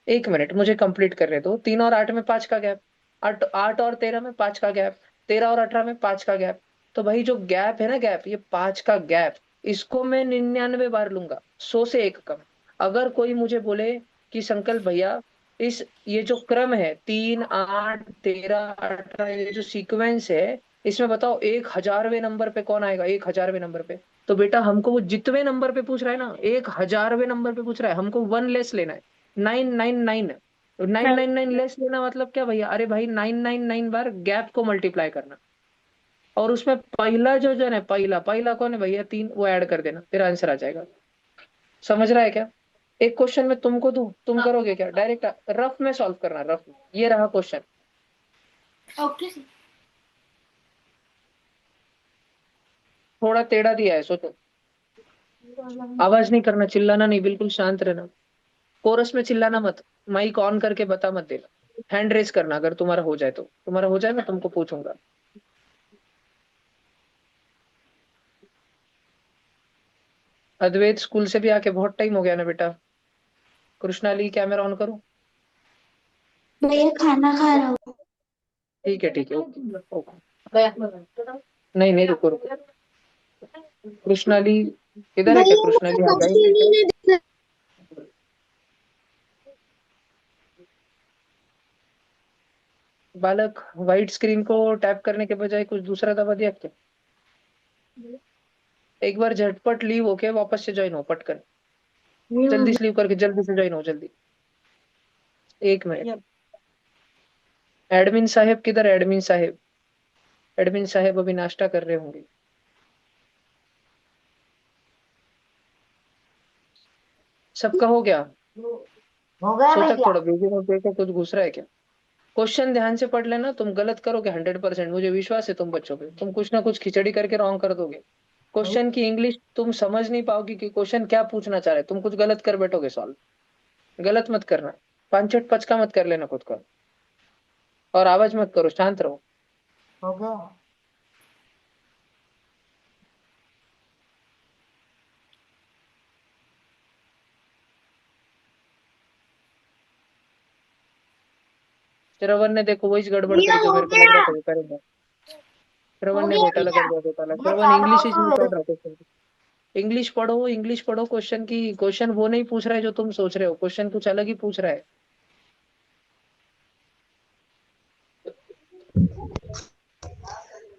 एक मिनट मुझे कंप्लीट करने दो। 3 और 8 में 5 का गैप, 8 और 13 में 5 का गैप, 13 और 18 में 5 का गैप। तो भाई जो गैप है ना, गैप, ये 5 का गैप, इसको मैं 99 बार लूंगा, 100 से एक कम। अगर कोई मुझे बोले कि संकल्प भैया, इस ये जो क्रम है 3 8 13 18, ये जो सीक्वेंस है, इसमें बताओ 1000वें नंबर पे कौन आएगा, 1000वें नंबर पे। तो बेटा हमको वो जितवें नंबर पे पूछ रहा है ना, 1000वें नंबर पे पूछ रहा है, हमको वन लेस लेना है, 999। 999 लेस लेना मतलब क्या भैया, अरे भाई 999 बार गैप को मल्टीप्लाई करना, और उसमें पहला जो जन है, पहला पहला कौन है भैया, 3, वो ऐड कर देना, तेरा आंसर आ जाएगा। समझ रहा है क्या। एक क्वेश्चन मैं तुमको दूं, तुम करोगे क्या, डायरेक्ट रफ में सॉल्व करना, रफ में। ये रहा क्वेश्चन, ओके सर। थोड़ा टेढ़ा दिया है, सोचो। आवाज नहीं करना, चिल्लाना नहीं, बिल्कुल शांत रहना। कोरस में चिल्लाना मत, माइक ऑन करके बता मत देना। हैंड रेस करना, अगर तुम्हारा हो जाए तो, तुम्हारा हो जाए मैं तुमको पूछूंगा। अद्वैत स्कूल से भी आके बहुत टाइम हो गया ना बेटा। कृष्णाली कैमरा ऑन करो। भैया खाना खा रहा हूँ। ठीक है ठीक है, ओके ओके। नहीं नहीं, रुको रुको। कृष्णाली इधर है क्या, भैया मुझे कृष्णाली आ क्वेश्चन जाएगी ही क्या। नहीं दिख बालक, व्हाइट स्क्रीन को टैप करने के बजाय कुछ दूसरा दबा दिया क्या। एक बार झटपट लीव होके वापस से ज्वाइन हो, पटकन जल्दी रहा। से लीव करके जल्दी से ज्वाइन हो, जल्दी। एक मिनट। एडमिन साहेब किधर, एडमिन साहेब, एडमिन साहेब अभी नाश्ता कर रहे होंगे। सबका हो गया। हो गया सोचा भैया। थोड़ा बिजी हो, देखो कुछ घुस रहा है क्या। क्वेश्चन ध्यान से पढ़ लेना, तुम गलत करोगे 100%, मुझे विश्वास है तुम बच्चों पे, तुम कुछ ना कुछ खिचड़ी करके रॉन्ग कर दोगे। क्वेश्चन की इंग्लिश तुम समझ नहीं पाओगे कि क्वेश्चन क्या पूछना चाह रहे, तुम कुछ गलत कर बैठोगे सॉल्व। गलत मत करना, पांचट पचका मत कर लेना खुद को, और आवाज मत करो, शांत रहो। हो गया। श्रवण ने देखो वही गड़बड़ भैया करी जो हो मेरे को लग रहा गया। था वो करेगा। श्रवण हो ने गया घोटाला भैया। कर दिया, घोटाला। मैं श्रवण खा रहा इंग्लिश हूँ ही नहीं पढ़ तो। रहा क्वेश्चन। इंग्लिश पढ़ो, इंग्लिश पढ़ो, क्वेश्चन की, क्वेश्चन वो नहीं पूछ रहा है जो तुम सोच रहे हो, क्वेश्चन कुछ अलग ही पूछ रहा है।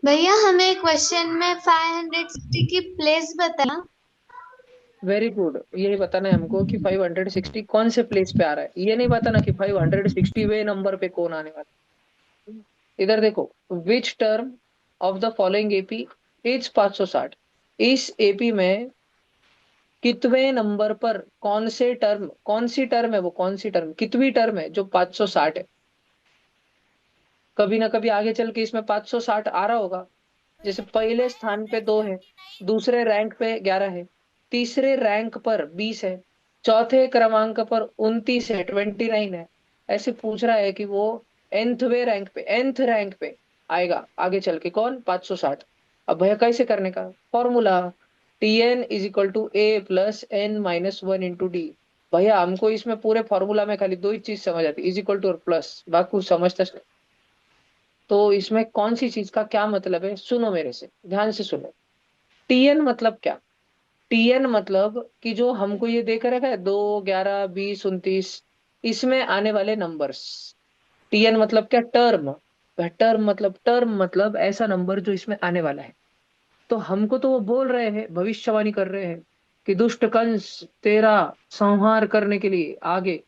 भैया हमें क्वेश्चन में 560 की प्लेस बताना। वेरी गुड, यही बताना है हमको कि 560 कौन से प्लेस पे आ रहा है, ये नहीं बताना कि 560वें नंबर पे कौन आने वाला है। इधर देखो, which term of the following AP is 560। इस एपी में कितवें नंबर पर कौन से टर्म, कौन सी टर्म है वो, कौन सी टर्म, कितवी टर्म है जो 560 है। कभी ना कभी आगे चल के इसमें 560 आ रहा होगा। जैसे पहले स्थान पे 2 है, दूसरे रैंक पे 11 है, तीसरे रैंक पर 20 है, चौथे क्रमांक पर 29 है, 29 है। ऐसे पूछ रहा है कि वो nthवे रैंक पे, nth रैंक पे आएगा आगे चल के कौन, 560। अब भैया कैसे करने का फॉर्मूला, Tn = a+n-1 × d। भैया हमको इसमें पूरे फॉर्मूला में खाली दो ही चीज समझ आती, इज इक्वल टू और प्लस, बाकी कुछ समझता। तो इसमें कौन सी चीज का क्या मतलब है, सुनो मेरे से, ध्यान से सुनो। टीएन मतलब क्या, टीएन मतलब कि जो हमको ये देख रखा है 2 11 20 29, इसमें आने वाले नंबर्स। टीएन मतलब क्या, टर्म। टर्म मतलब ऐसा नंबर जो इसमें आने वाला है। तो हमको तो वो बोल रहे हैं, भविष्यवाणी कर रहे हैं कि दुष्ट कंस तेरा संहार करने के लिए आगे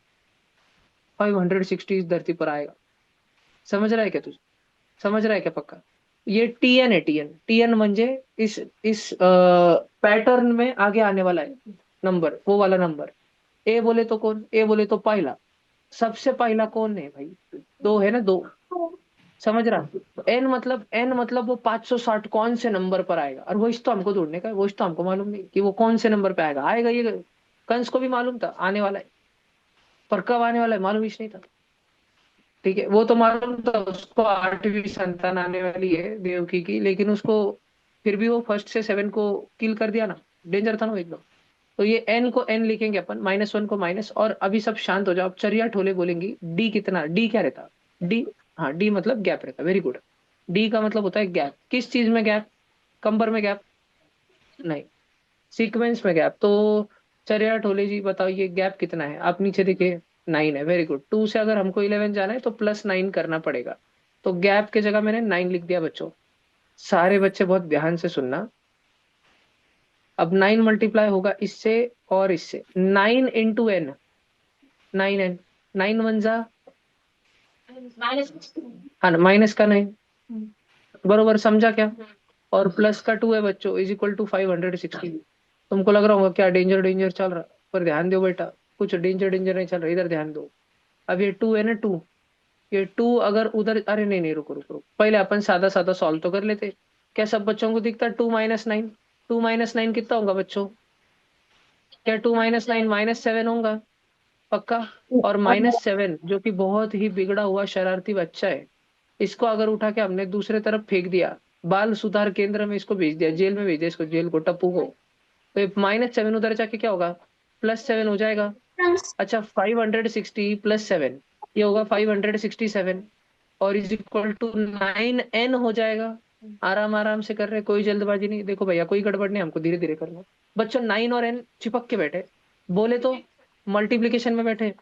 560 इस धरती पर आएगा। समझ रहा है क्या तुझे, समझ रहा है क्या पक्का। ये टीएन है, टीएन, टीएन म्हणजे इस पैटर्न में आगे आने वाला है नंबर, वो वाला नंबर। ए बोले तो कौन, ए बोले तो पहला, सबसे पहला कौन है भाई, 2 है ना, 2। समझ रहा? एन मतलब वो 560 कौन से नंबर पर आएगा, और वो तो हमको ढूंढने का है, वो तो हमको मालूम नहीं कि वो कौन से नंबर पे आएगा ये कंस को भी मालूम था आने वाला है, पर कब आने वाला है मालूम ही नहीं था। ठीक है, वो तो मालूम था उसको 8वीं संतान आने वाली है देवकी की, लेकिन उसको फिर भी वो फर्स्ट से 7 को किल कर दिया ना, डेंजर था ना वो एकदम। तो ये एन को एन लिखेंगे अपन, -1 को माइनस, और अभी सब शांत हो जाओ, अब चरिया ठोले बोलेंगी डी कितना, डी क्या रहता, डी, हाँ डी मतलब गैप रहता, वेरी गुड। डी का मतलब होता है गैप, किस चीज में गैप, कंबर में गैप नहीं, सीक्वेंस में गैप। तो चरिया ठोले जी बताओ ये गैप कितना है, आप नीचे देखिए 9 है, वेरी गुड। 2 से अगर हमको 11 जाना है तो +9 करना पड़ेगा, तो गैप की जगह मैंने 9 लिख दिया बच्चों। सारे बच्चे बहुत ध्यान से सुनना, अब 9 मल्टीप्लाई होगा इससे और इससे, 9 × n, 9n, 9 × 1 माइनस। हाँ माइनस का 9, बरोबर समझा क्या? और प्लस का 2 है बच्चों, = 560। तुमको लग रहा होगा क्या डेंजर डेंजर चल रहा, पर ध्यान दो बेटा, कुछ डेंजर डेंजर नहीं चल रहा, इधर ध्यान दो। अब ये 2 है ना 2, ये 2 अगर उधर, अरे नहीं नहीं रुको रुको रुको, पहले अपन सादा सादा सॉल्व तो कर लेते। क्या सब बच्चों को दिखता 2 - 9, 2 - 9 कितना होगा बच्चों? क्या 2 - 9 -7 होगा? पक्का? और -7 जो कि बहुत ही बिगड़ा हुआ शरारती बच्चा है, इसको अगर उठा के हमने दूसरे तरफ फेंक दिया, बाल सुधार केंद्र में इसको भेज दिया, जेल में भेज दिया इसको, जेल को, टप्पू को, तो ये -7 उधर जाके क्या होगा, +7 हो जाएगा। अच्छा 560 +7, ये होगा 567, और =9n हो जाएगा। आराम आराम से कर रहे, कोई जल्दबाजी नहीं, देखो भैया कोई गड़बड़ नहीं, हमको धीरे धीरे करना। बच्चों 9 और n चिपक के बैठे, बोले तो मल्टीप्लीकेशन में बैठे।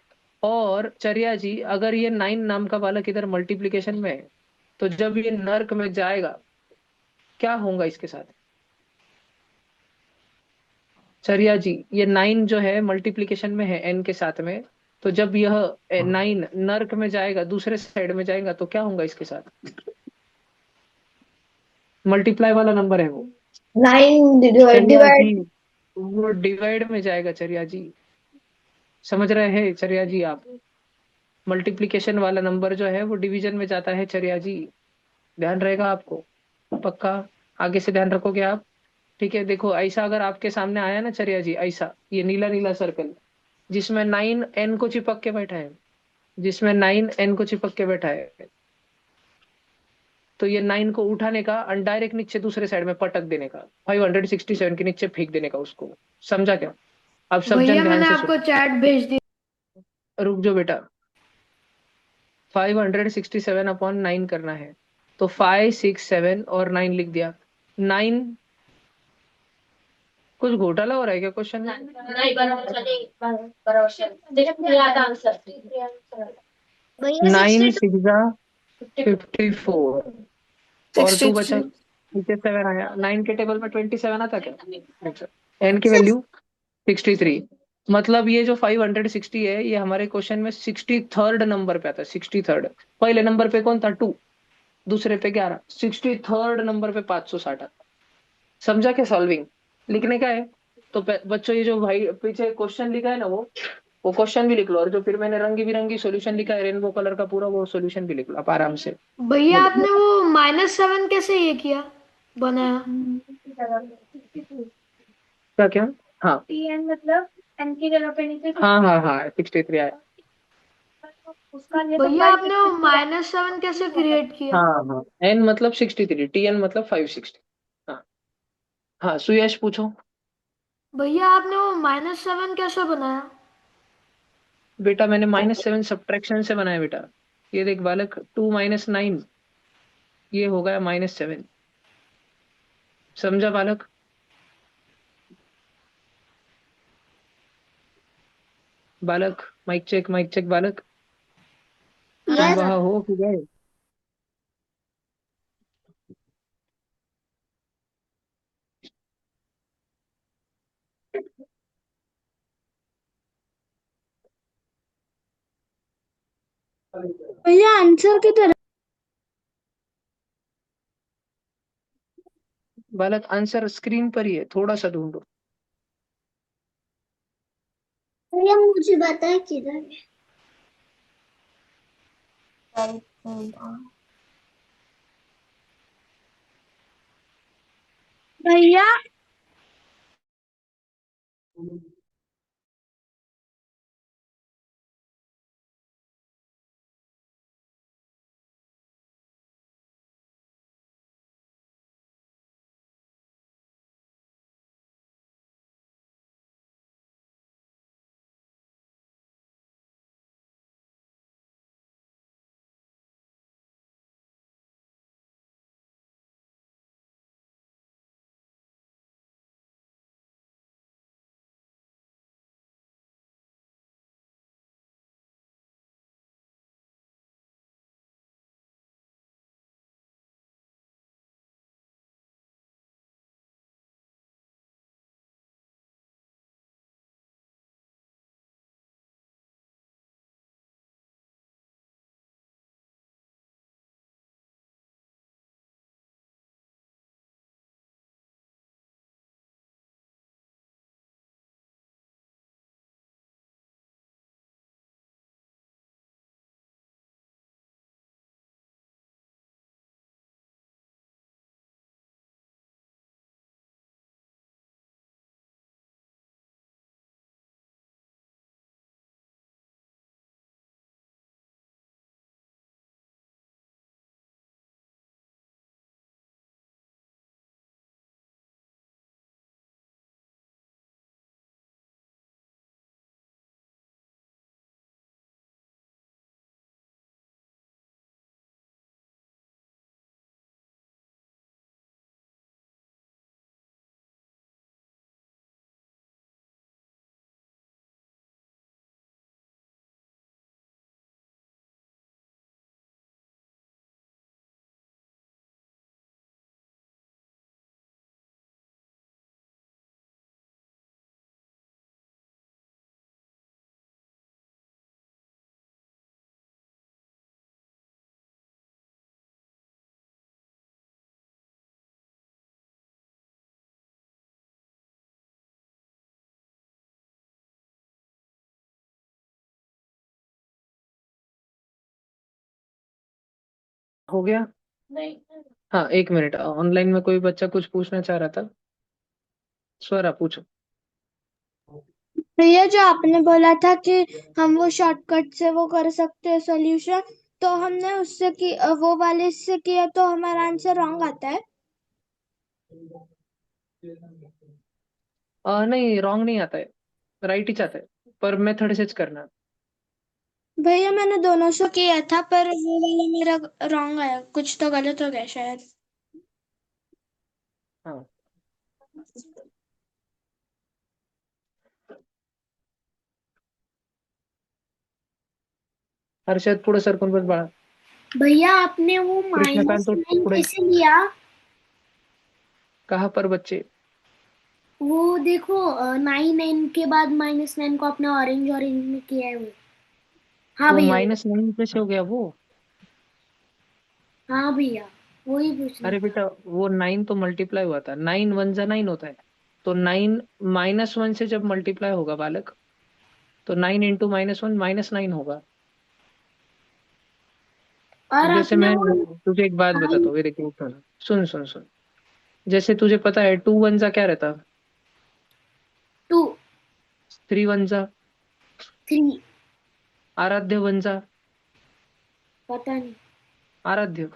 और चर्या जी अगर ये 9 नाम का बालक इधर मल्टीप्लीकेशन में है, तो जब ये नर्क में जाएगा क्या होगा इसके साथ? चर्या जी ये 9 जो है मल्टीप्लीकेशन में है n के साथ में, तो जब यह 9 नर्क में जाएगा, दूसरे साइड में जाएगा, तो क्या होगा इसके साथ? मल्टीप्लाई वाला नंबर है वो 9 चर्या जी, डिवाइड। वो डिवाइड में जाएगा चर्या जी, समझ रहे हैं चर्या जी आप? मल्टीप्लीकेशन वाला नंबर जो है वो डिवीजन में जाता है चर्या जी, ध्यान रहेगा आपको, पक्का? आगे से ध्यान रखोगे आप? ठीक है, देखो ऐसा अगर आपके सामने आया ना चर्या जी, ऐसा ये नीला नीला सर्कल जिसमें 9 n को चिपक के बैठा है, जिसमें 9 n को चिपक के बैठा है, तो ये 9 को उठाने का और डायरेक्ट नीचे दूसरे साइड में पटक देने का, 567 के नीचे फेंक देने का उसको, समझा क्या? अब सब जन भैया ध्यान मैंने से आपको सुनो, चैट भेज दी। रुक जाओ बेटा, 567/9 करना है, तो 567 और 9 लिख दिया। 9, कुछ घोटाला हो रहा है क्या क्वेश्चन में? नहीं बराबर चलेगी, बराबर चलेगी। देखो क्लियर आता आंसर, क्लियर आंसर। भैया 9 62। 6 54, और 2 बचा, 63। नीचे 7 आया, 9 के टेबल में 27 आता क्या? एन की वैल्यू 63, मतलब ये जो 560 है ये हमारे क्वेश्चन में 63rd नंबर पे आता है, 63rd। पहले नंबर पे कौन था 2, दूसरे पे 11, 63rd नंबर पे 560 आता। समझा क्या सॉल्विंग? लिखने का है तो बच्चों ये जो भाई पीछे क्वेश्चन लिखा है ना, वो क्वेश्चन भी लिख लो, और जो फिर मैंने रंगी बिरंगी सॉल्यूशन लिखा है रेनबो कलर का पूरा, वो सॉल्यूशन भी लिख लो आप आराम से। भैया बोलो आपने वो -7 कैसे ये किया, बनाया? क्या क्या? हाँ टीएन मतलब एन की जगह पे नीचे हाँ हाँ हाँ 63 आया। उसका लिए तो भैया आपने वो 563 -7 कैसे क्रिएट किया? हाँ हाँ एन मतलब 63, टी एन मतलब 560। हाँ हाँ सुयश पूछो। भैया आपने वो -7 कैसे बनाया? बेटा मैंने -7 सब्ट्रैक्शन से बनाया बेटा, ये देख बालक, 2 - 9, ये हो गया -7, समझा बालक? बालक माइक चेक बालक, तुम यस। वहां हो कि गए? भैया आंसर किधर है? बालक आंसर स्क्रीन पर ही है, थोड़ा सा ढूंढो। भैया मुझे बताए किधर है? है। भैया हो गया। नहीं। हाँ, 1 मिनट, ऑनलाइन में कोई बच्चा कुछ पूछना चाह रहा था। स्वरा पूछो। भैया जो आपने बोला था कि हम वो शॉर्टकट से वो कर सकते हैं सॉल्यूशन, तो हमने उससे की वो वाले से किया तो हमारा आंसर रॉन्ग आता है। नहीं, रॉन्ग नहीं आता है, राइट ही चाहता है, पर मेथड से करना। भैया मैंने दोनों से किया था पर वो वाला मेरा रॉन्ग आया, कुछ तो गलत हो गया शायद। हाँ, हर्षद पुढे सरकून बस बाळा। भैया आपने वो कृष्णकांत तो -9 पुढे। कैसे लिया? कहाँ पर बच्चे? वो देखो 9 के बाद -9 को आपने ऑरेंज ऑरेंज में किया है वो। हाँ वो भैया। -9 कैसे हो गया वो? हाँ भैया, वही पूछना अरे था। बेटा, वो 9 तो मल्टीप्लाई हुआ था, 9 1 जा 9 होता है। तो 9 -1 से जब मल्टीप्लाई होगा बालक, तो 9 × -1 -9 होगा। और जैसे आपने मैं वो तुझे एक बात बताता 9। हूँ, वेरी क्लोज, सुन सुन सुन। जैसे तुझे पता है 2 1 जा क्या रहता? 2 3 1 जा? 3 आराध्य 1 जा? पता नहीं। आराध्य।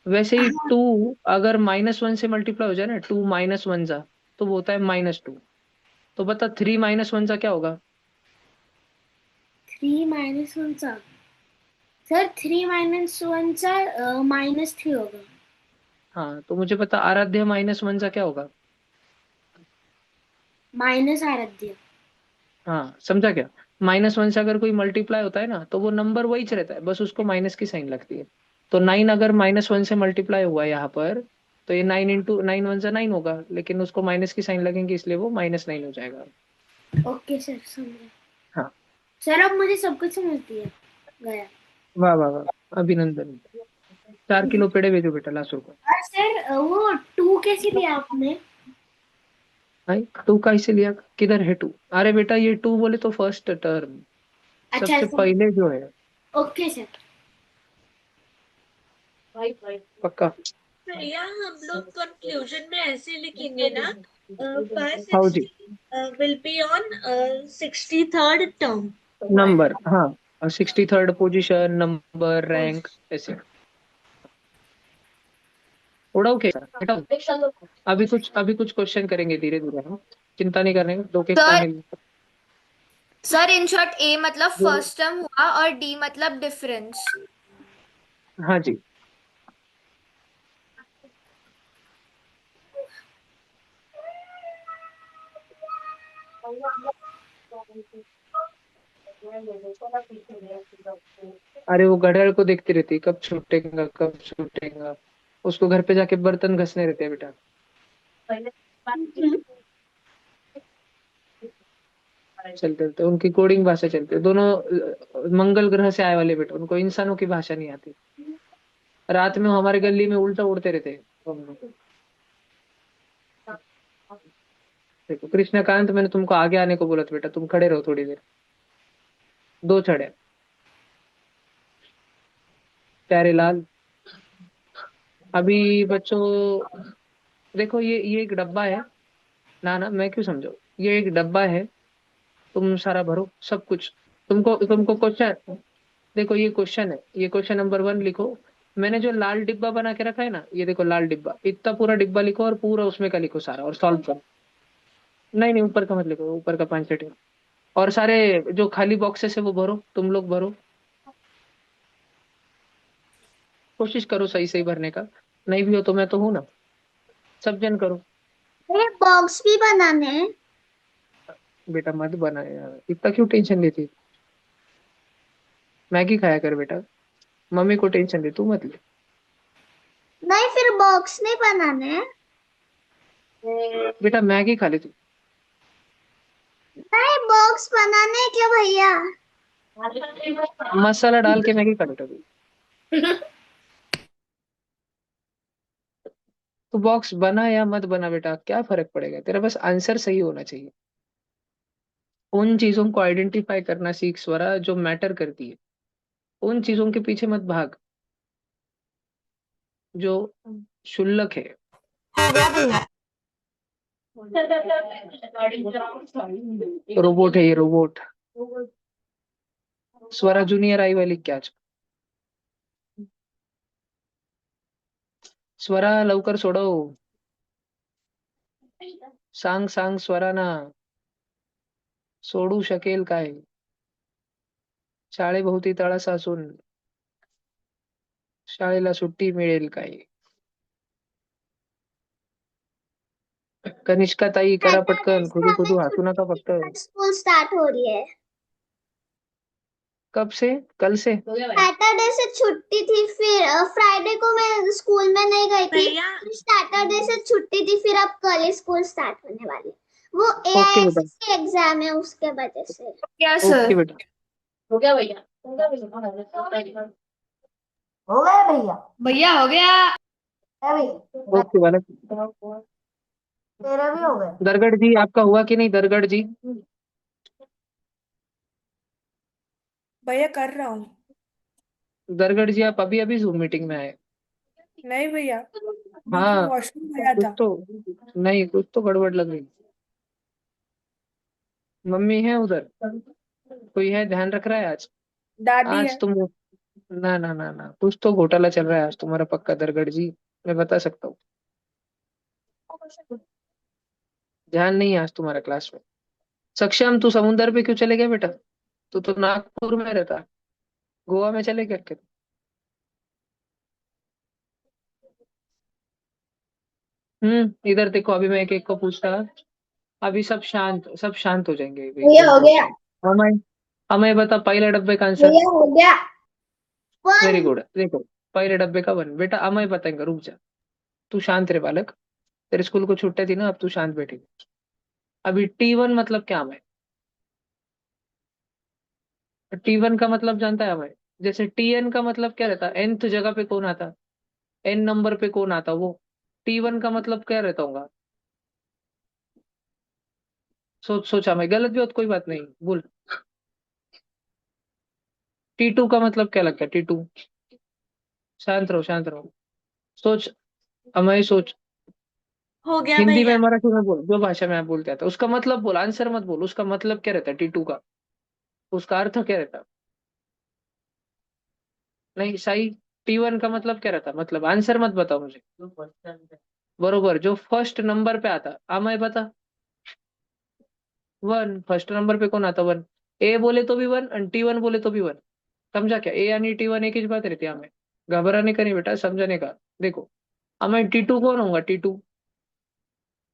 वैसे ही हाँ, 2 अगर -1 से मल्टीप्लाई हो जाए ना, 2 - 1 जा, तो वो होता है -2। तो बता 3 - 1 जा क्या होगा? 3 - 1 सा, सर 3 - 1 सा -3 होगा। हाँ, तो मुझे पता आराध्य -1 जा क्या होगा? माइनस आराध्य। हाँ, समझा क्या? -1 से अगर कोई मल्टीप्लाई होता है ना, तो वो नंबर वही रहता है, बस उसको माइनस की साइन लगती है। तो 9 अगर -1 से मल्टीप्लाई हुआ है यहाँ पर, तो ये 9 × 9 1 जा 9 होगा, लेकिन उसको माइनस की साइन लगेंगे, इसलिए वो -9 हो जाएगा। ओके सर, समझा। हाँ। सर अब मुझे सब कुछ समझ दिया गया। वाह वाह वाह, अभिनंदन। 4 किलो पेड़े भेजो बेटा, लास्ट रुको। और सर वो 2 कैसे लिया आपने? भाई, 2 का इसे लिया, किधर है 2? अरे बेटा, ये 2 बोले तो फर्स्ट टर्म, अच्छा सबसे सर। पहले जो है। Okay sir. Right right. पक्का? भैया हम लोग कंक्लूजन में ऐसे लिखेंगे ना, हाँ जी, 560 will be on 63rd term. Number, हाँ, 63rd पोजीशन, नंबर, रैंक, ऐसे। थोड़ा ओके बेटा। अभी कुछ क्वेश्चन करेंगे धीरे धीरे हम, चिंता नहीं करने, दो के sir final. Sir in short ए मतलब फर्स्ट टर्म हुआ और डी मतलब डिफरेंस। हाँ जी, अरे वो घड़ियाल को देखती रहती, कब छूटेगा कब छूटेगा। उसको घर पे जाके बर्तन घसने रहते हैं बेटा। चलते रहते, उनकी कोडिंग भाषा चलती है, दोनों मंगल ग्रह से आए वाले बेटा, उनको इंसानों की भाषा नहीं आती। रात में वो हमारे गली में उल्टा उड़ते रहते हैं। देखो कृष्णकांत, मैंने तुमको आगे आने को बोला था बेटा, तुम खड़े रहो थोड़ी देर। दो छड़े, प्यारे लाल। अभी बच्चों, देखो ये एक डब्बा है। ना ना, मैं क्यों समझाऊं, ये एक डब्बा है। तुम सारा भरो सब कुछ। तुमको क्वेश्चन, देखो ये क्वेश्चन है, ये क्वेश्चन नंबर 1 लिखो। मैंने जो लाल डिब्बा बना के रखा है ना, ये देखो लाल डिब्बा, इतना पूरा डिब्बा लिखो और पूरा उसमें का लिखो सारा और सॉल्व करो। नहीं नहीं, ऊपर का मत लिखो, ऊपर का 5 सेट। और सारे जो खाली बॉक्सेस है वो भरो, तुम लोग भरो। कोशिश करो सही सही भरने का। नहीं भी हो तो मैं तो हूं ना, सब जन करो। ये बॉक्स भी बनाने हैं? बेटा मत बना यार, इतना क्यों टेंशन लेती है? मैगी खाया कर बेटा, मम्मी को टेंशन दे, तू मत ले। नहीं, फिर बॉक्स नहीं बनाने हैं? बेटा मैगी खा ले तू। नहीं, बॉक्स बनाने हैं क्या भैया? मसाला डाल के मैगी खा बेटा तू। तो बॉक्स बना या मत बना बेटा, क्या फर्क पड़ेगा, तेरा बस आंसर सही होना चाहिए। उन चीजों को आइडेंटिफाई करना सीख स्वरा, जो मैटर करती है। उन चीजों के पीछे मत भाग जो शुल्लक है। हो गया भैया। रोबोट है ये, रोबोट। स्वरा जूनियर आई वाली क्या? स्वरा लवकर सोडव, सांग सांग स्वरा ना, सोडू शकेल काय? शाळेभोवती तळासा असून शाळेला सुट्टी मिळेल काय? कनिष्का ताई करा सैटरडे पटकन, से खुदू हमें खुदू हंसू नका छुट्टी फक्त। थी, स्कूल स्टार्ट हो रही है। कब से? कल से? सैटरडे से छुट्टी थी, फिर फ्राइडे को मैं स्कूल में नहीं गई थी। भैया फिर सैटरडे से छुट्टी थी, फिर अब कल ही स्कूल स्टार्ट होने वाली है। वो ओके बेटा, एआईएससी एग्जाम है, उसके वजह से। क्या ओके सर? बेटा। हो गया भैया। हो गया भैया। भैया हो गया है भैया। ओके बालक। तेरे भी हो गए। दरगढ़ जी आपका हुआ कि नहीं, दरगढ़ जी? भैया कर रहा हूँ। दरगढ़ जी आप अभी अभी जूम मीटिंग में आए? नहीं भैया, बीच में हाँ, वॉशरूम गया कुछ था। तो, नहीं कुछ तो गड़बड़ लग रही। मम्मी है उधर? कोई है ध्यान रख रहा है आज? दादी आज है। तुम, ना ना ना ना, कुछ तो घोटाला चल रहा है आज तुम्हारा पक्का दरगढ़ जी, मैं बता सकता हूँ। ध्यान नहीं है आज तुम्हारा क्लास में। सक्षम, तू समुंदर पे क्यों चले गया बेटा? तू तो नागपुर में रहता, गोवा में चले गया क्या? इधर देखो, अभी मैं एक एक को पूछता। अभी सब शांत हो जाएंगे, भैया एकदम हो बहुत गया। शांत। हमें हमें बता पहले डब्बे का आंसर। भैया हो गया। वेरी 1। गुड, देखो पहले डब्बे का 1 बेटा, अमय बताएंगे, रुक जा। तू शांत रहे बालक, तेरे स्कूल को छुट्टी थी ना, अब तू शांत बैठी। अभी T1 मतलब क्या है? T1 का मतलब जानता है हमें? जैसे TN का मतलब क्या रहता है, nth जगह पे कौन आता, n नंबर पे कौन आता, वो T1 का मतलब क्या रहता होगा? सोचा मैं, गलत भी हो तो कोई बात नहीं, बोल। T2 का मतलब क्या लगता है, T2? शांत रहो शांत रहो, सोच। अमय सोच, हो गया हिंदी में भैया। मराठी में बोल, जो भाषा में आप बोलते आता उसका मतलब बोल, आंसर मत बोल, उसका मतलब क्या रहता है T2 का, उसका अर्थ क्या रहता है? नहीं सही, T1 का मतलब क्या रहता है, मतलब आंसर मत बताओ मुझे। बरोबर, जो फर्स्ट नंबर पे आता, अमय बता। वन, फर्स्ट नंबर पे कौन आता? वन। ए बोले तो भी वन और T1 बोले तो भी वन। समझा क्या? ए यानी T1 एक ही बात रहती है हमें, घबराने का नहीं बेटा, समझाने का। देखो, हमें T2 कौन होगा? T2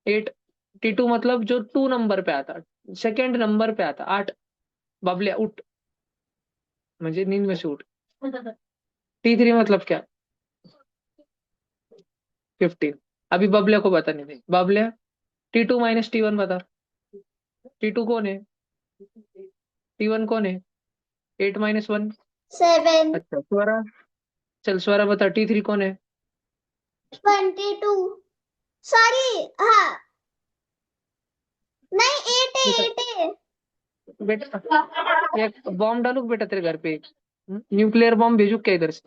8। T2 मतलब जो 2 नंबर पे आता, सेकंड नंबर पे आता, 8। बबल्या उठ, म्हणजे नींद में से उठ। T3 मतलब क्या? 15। अभी बबल्या को बताने दे, बबल्या T2 माइनस T1 बता। T2 कौन है? T1 कौन है? 8 - 1। 7 अच्छा स्वरा, चल स्वरा बता, T3 कौन है? 22 सॉरी हाँ नहीं 8 है बेटा, 8 है बेटा एक बॉम्ब डालू बेटा तेरे घर पे, न्यूक्लियर बॉम्ब भेजू क्या इधर से?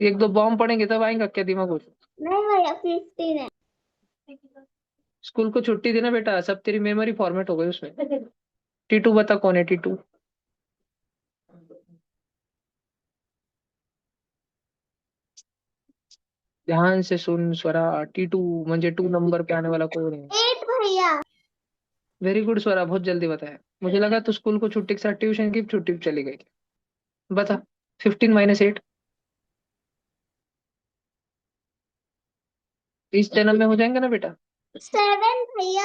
एक दो बॉम्ब पड़ेंगे तब आएगा क्या दिमाग में? नहीं भैया 15 है स्कूल को छुट्टी देना बेटा, सब तेरी मेमोरी फॉर्मेट हो गई उसमें। T2 बता कौन है T2? ध्यान से सुन स्वरा, T2 म्हणजे 2 नंबर पे आने वाला कौन है? 8 भैया वेरी गुड स्वरा, बहुत जल्दी बताया। मुझे लगा तू स्कूल को छुट्टी के साथ ट्यूशन की छुट्टी पे चली गई। बता, 15 - 8 इस जन्म में हो जाएंगे ना बेटा? 7 भैया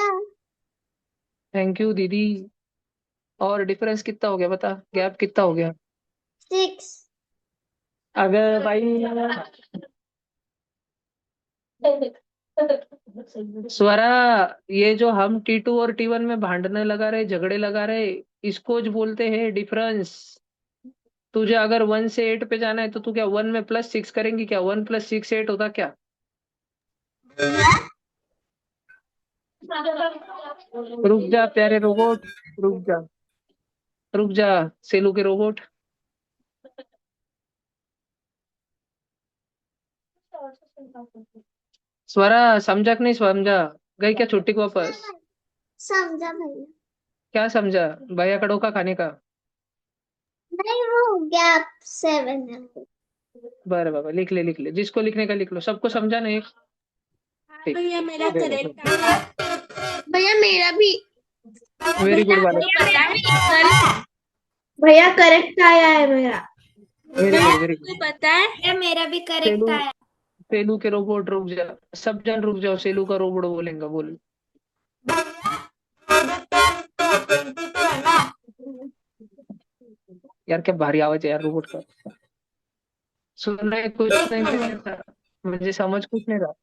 थैंक यू दीदी। और डिफरेंस कितना हो गया बता, गैप कितना हो गया? 6 अगर भाई, स्वरा, ये जो हम T2 और T1 में भांडने लगा रहे, झगड़े लगा रहे, इसको जो बोलते हैं डिफरेंस। तुझे अगर 1 से 8 पे जाना है तो तू क्या 1 में +6 करेंगी क्या? 1 + 6 8 होता क्या? रुक जा प्यारे रोबोट, रुक जा, रुक जा, सेलू के रोबोट। स्वरा, समझा कि नहीं समझा? गई क्या छुट्टी को वापस? समझा भैया क्या समझा? भैया का डोका खाने का? नहीं वो गैप 7 है बरं बाबा, लिख ले लिख ले, जिसको लिखने का लिख लो, सबको समझा नहीं? हाँ ठीक, भैया मेरा दे दो। करेक्ट आया। भैया मेरा भी वेरी भैया गुड बालक, आपको पता है कल, भैया करेक्ट आया है मेरा वेरी भैया गुड वेरी आपको गुड। पता है ये मेरा भी करेक्ट सेलू, आया। सेलू के रोबोट रुक जा, सब जन रुक जाओ, सेलू का रोबोट बोलेगा, बोल। यार क्या भारी आवाज है यार रोबोट का, सुन रहे कुछ नहीं दे रहा, मुझे समझ कुछ नहीं रहा।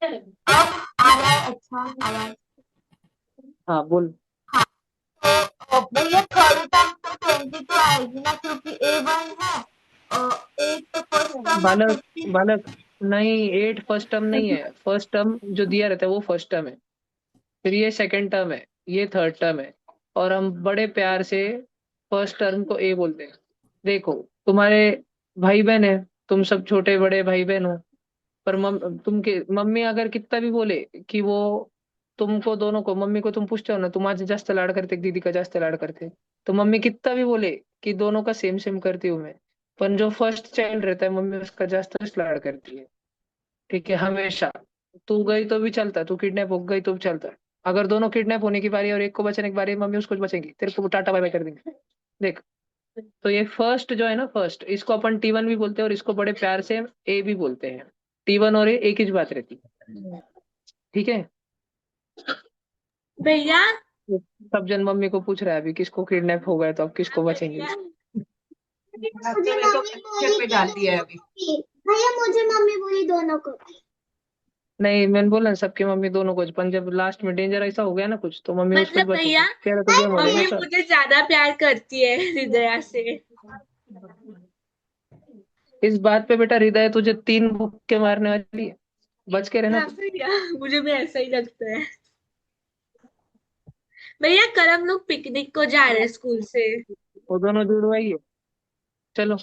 अच्छा आवाज हाँ बोल। भैया थर्ड टर्म तो 22 आएगी ना क्योंकि A1 है और 8 तो फर्स्ट टर्म है बालक, 15 बालक, नहीं 8 फर्स्ट टर्म नहीं है, फर्स्ट टर्म जो दिया रहता है वो फर्स्ट टर्म है, फिर ये सेकंड टर्म है, ये थर्ड टर्म है, और हम बड़े प्यार से फर्स्ट टर्म को ए बोलते हैं। देखो, तुम्हारे भाई बहन है, तुम सब छोटे बड़े भाई बहन हो, पर तुम के मम्मी अगर कितना भी बोले कि वो तुमको दोनों को, मम्मी को तुम पूछते हो ना, तुम आज जास्त लाड करते कि दीदी का जास्त लाड करते, तो मम्मी कितना भी बोले कि दोनों का सेम सेम करती हूँ मैं, पर जो फर्स्ट चाइल्ड रहता है मम्मी उसका जास्त लाड करती है। ठीक है, हमेशा। तू गई तो भी चलता, तू किडनैप हो गई तो भी चलता, अगर दोनों किडनैप होने की बारी और एक को बचने की बारी, मम्मी उसको बचेंगी, तेरे को टाटा बाय बाय कर देंगे। देख, तो ये फर्स्ट जो है ना, फर्स्ट, इसको अपन T1 भी बोलते हैं और इसको बड़े प्यार से ए भी बोलते हैं। T1 और ए एक ही बात रहती है, ठीक है? भैया। सब जन मम्मी को पूछ रहा है अभी किसको किडनैप हो गया तो अब किसको बचेंगे। भैया मुझे मम्मी बोली कि दोनों को भी भैया मुझे मम्मी बोली दोनों को भी नहीं, मैंने बोला ना सबकी मम्मी दोनों को, पर जब लास्ट में डेंजर ऐसा हो गया ना कुछ, तो मम्मी उसको मतलब भैया, बचेगी, तेरा तो नहीं गेम हो गया ना भैया मम्मी सर। मुझे ज्यादा प्यार करती है हृदया से। इस बात पे बेटा, हृदय तुझे 3 मुक्के मारने वाली है, बच के रहना हाँ तू। भैया, मुझे भी ऐसा ही लगता है। भैया कल हम लोग पिकनिक को जा रहे हैं स्कूल से। वो दोनों जुड़वा ही है। चलो,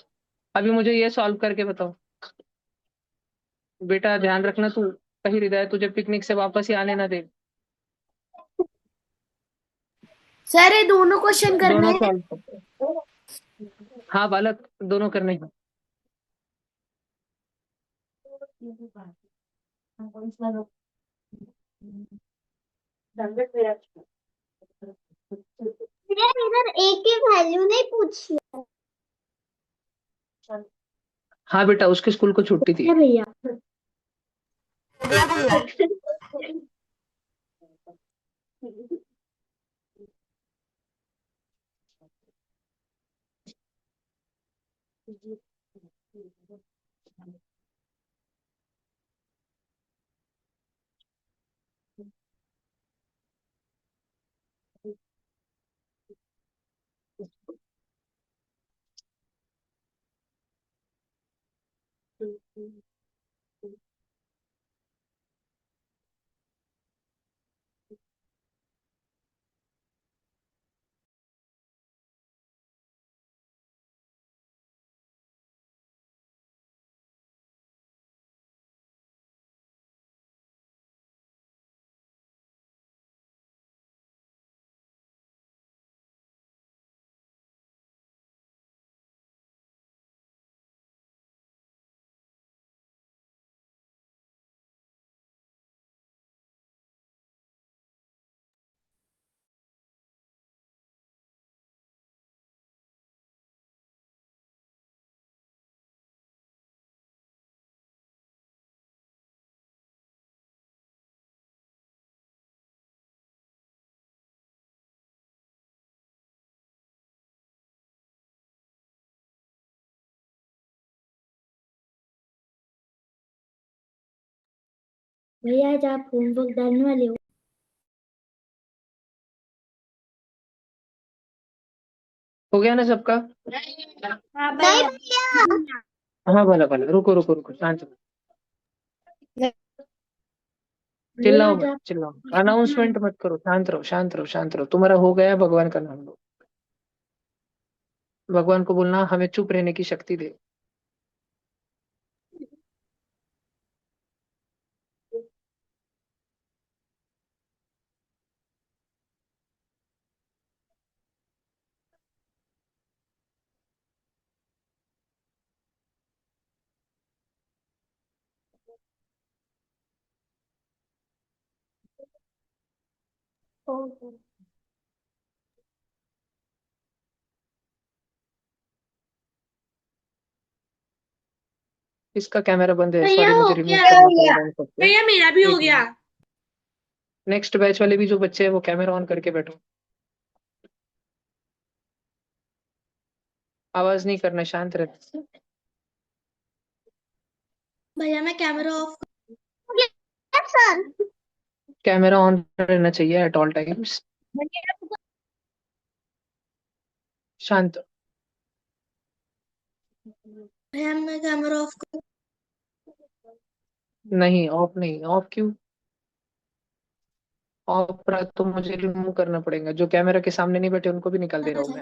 अभी मुझे ये सॉल्व करके बताओ। बेटा ध्यान रखना, तू कहीं हृदय तुझे पिकनिक से वापस ही आने ना दे। सर ये दोनों क्वेश्चन करने दोनों हैं। सॉल्व। हाँ बालक, दोनों करने हैं। इधर एक की वैल्यू नहीं पूछी हाँ बेटा, उसके स्कूल को छुट्टी थी। है भैया। भैया आज आप होमवर्क डालने वाले हो? हो गया ना सबका? हाँ भैया। हाँ भला भला, रुको रुको रुको, शांत रहो। चिल्लाओ आज मत, आप चिल्लाओ, अनाउंसमेंट मत करो, शांत रहो शांत रहो शांत रहो। तुम्हारा हो गया, भगवान का नाम लो। भगवान को बोलना हमें चुप रहने की शक्ति दे। इसका कैमरा बंद है, भैया सॉरी, हो मुझे रिमूव गया करना भैया। पड़ेगा इन सबको। भैया मेरा भी हो एक गया। मिनट, नेक्स्ट बैच वाले भी जो बच्चे हैं वो कैमरा ऑन करके बैठो। आवाज नहीं करना, शांत रहना। भैया मैं camera off sir. Camera on रहना चाहिए एट ऑल टाइम्स। शांत। भैया मैं कैमरा ऑफ नहीं, ऑफ नहीं, ऑफ क्यों? ऑफ रहा तो मुझे रिमूव करना पड़ेगा। जो कैमरा के सामने नहीं बैठे उनको भी निकाल दे रहा हूँ कर।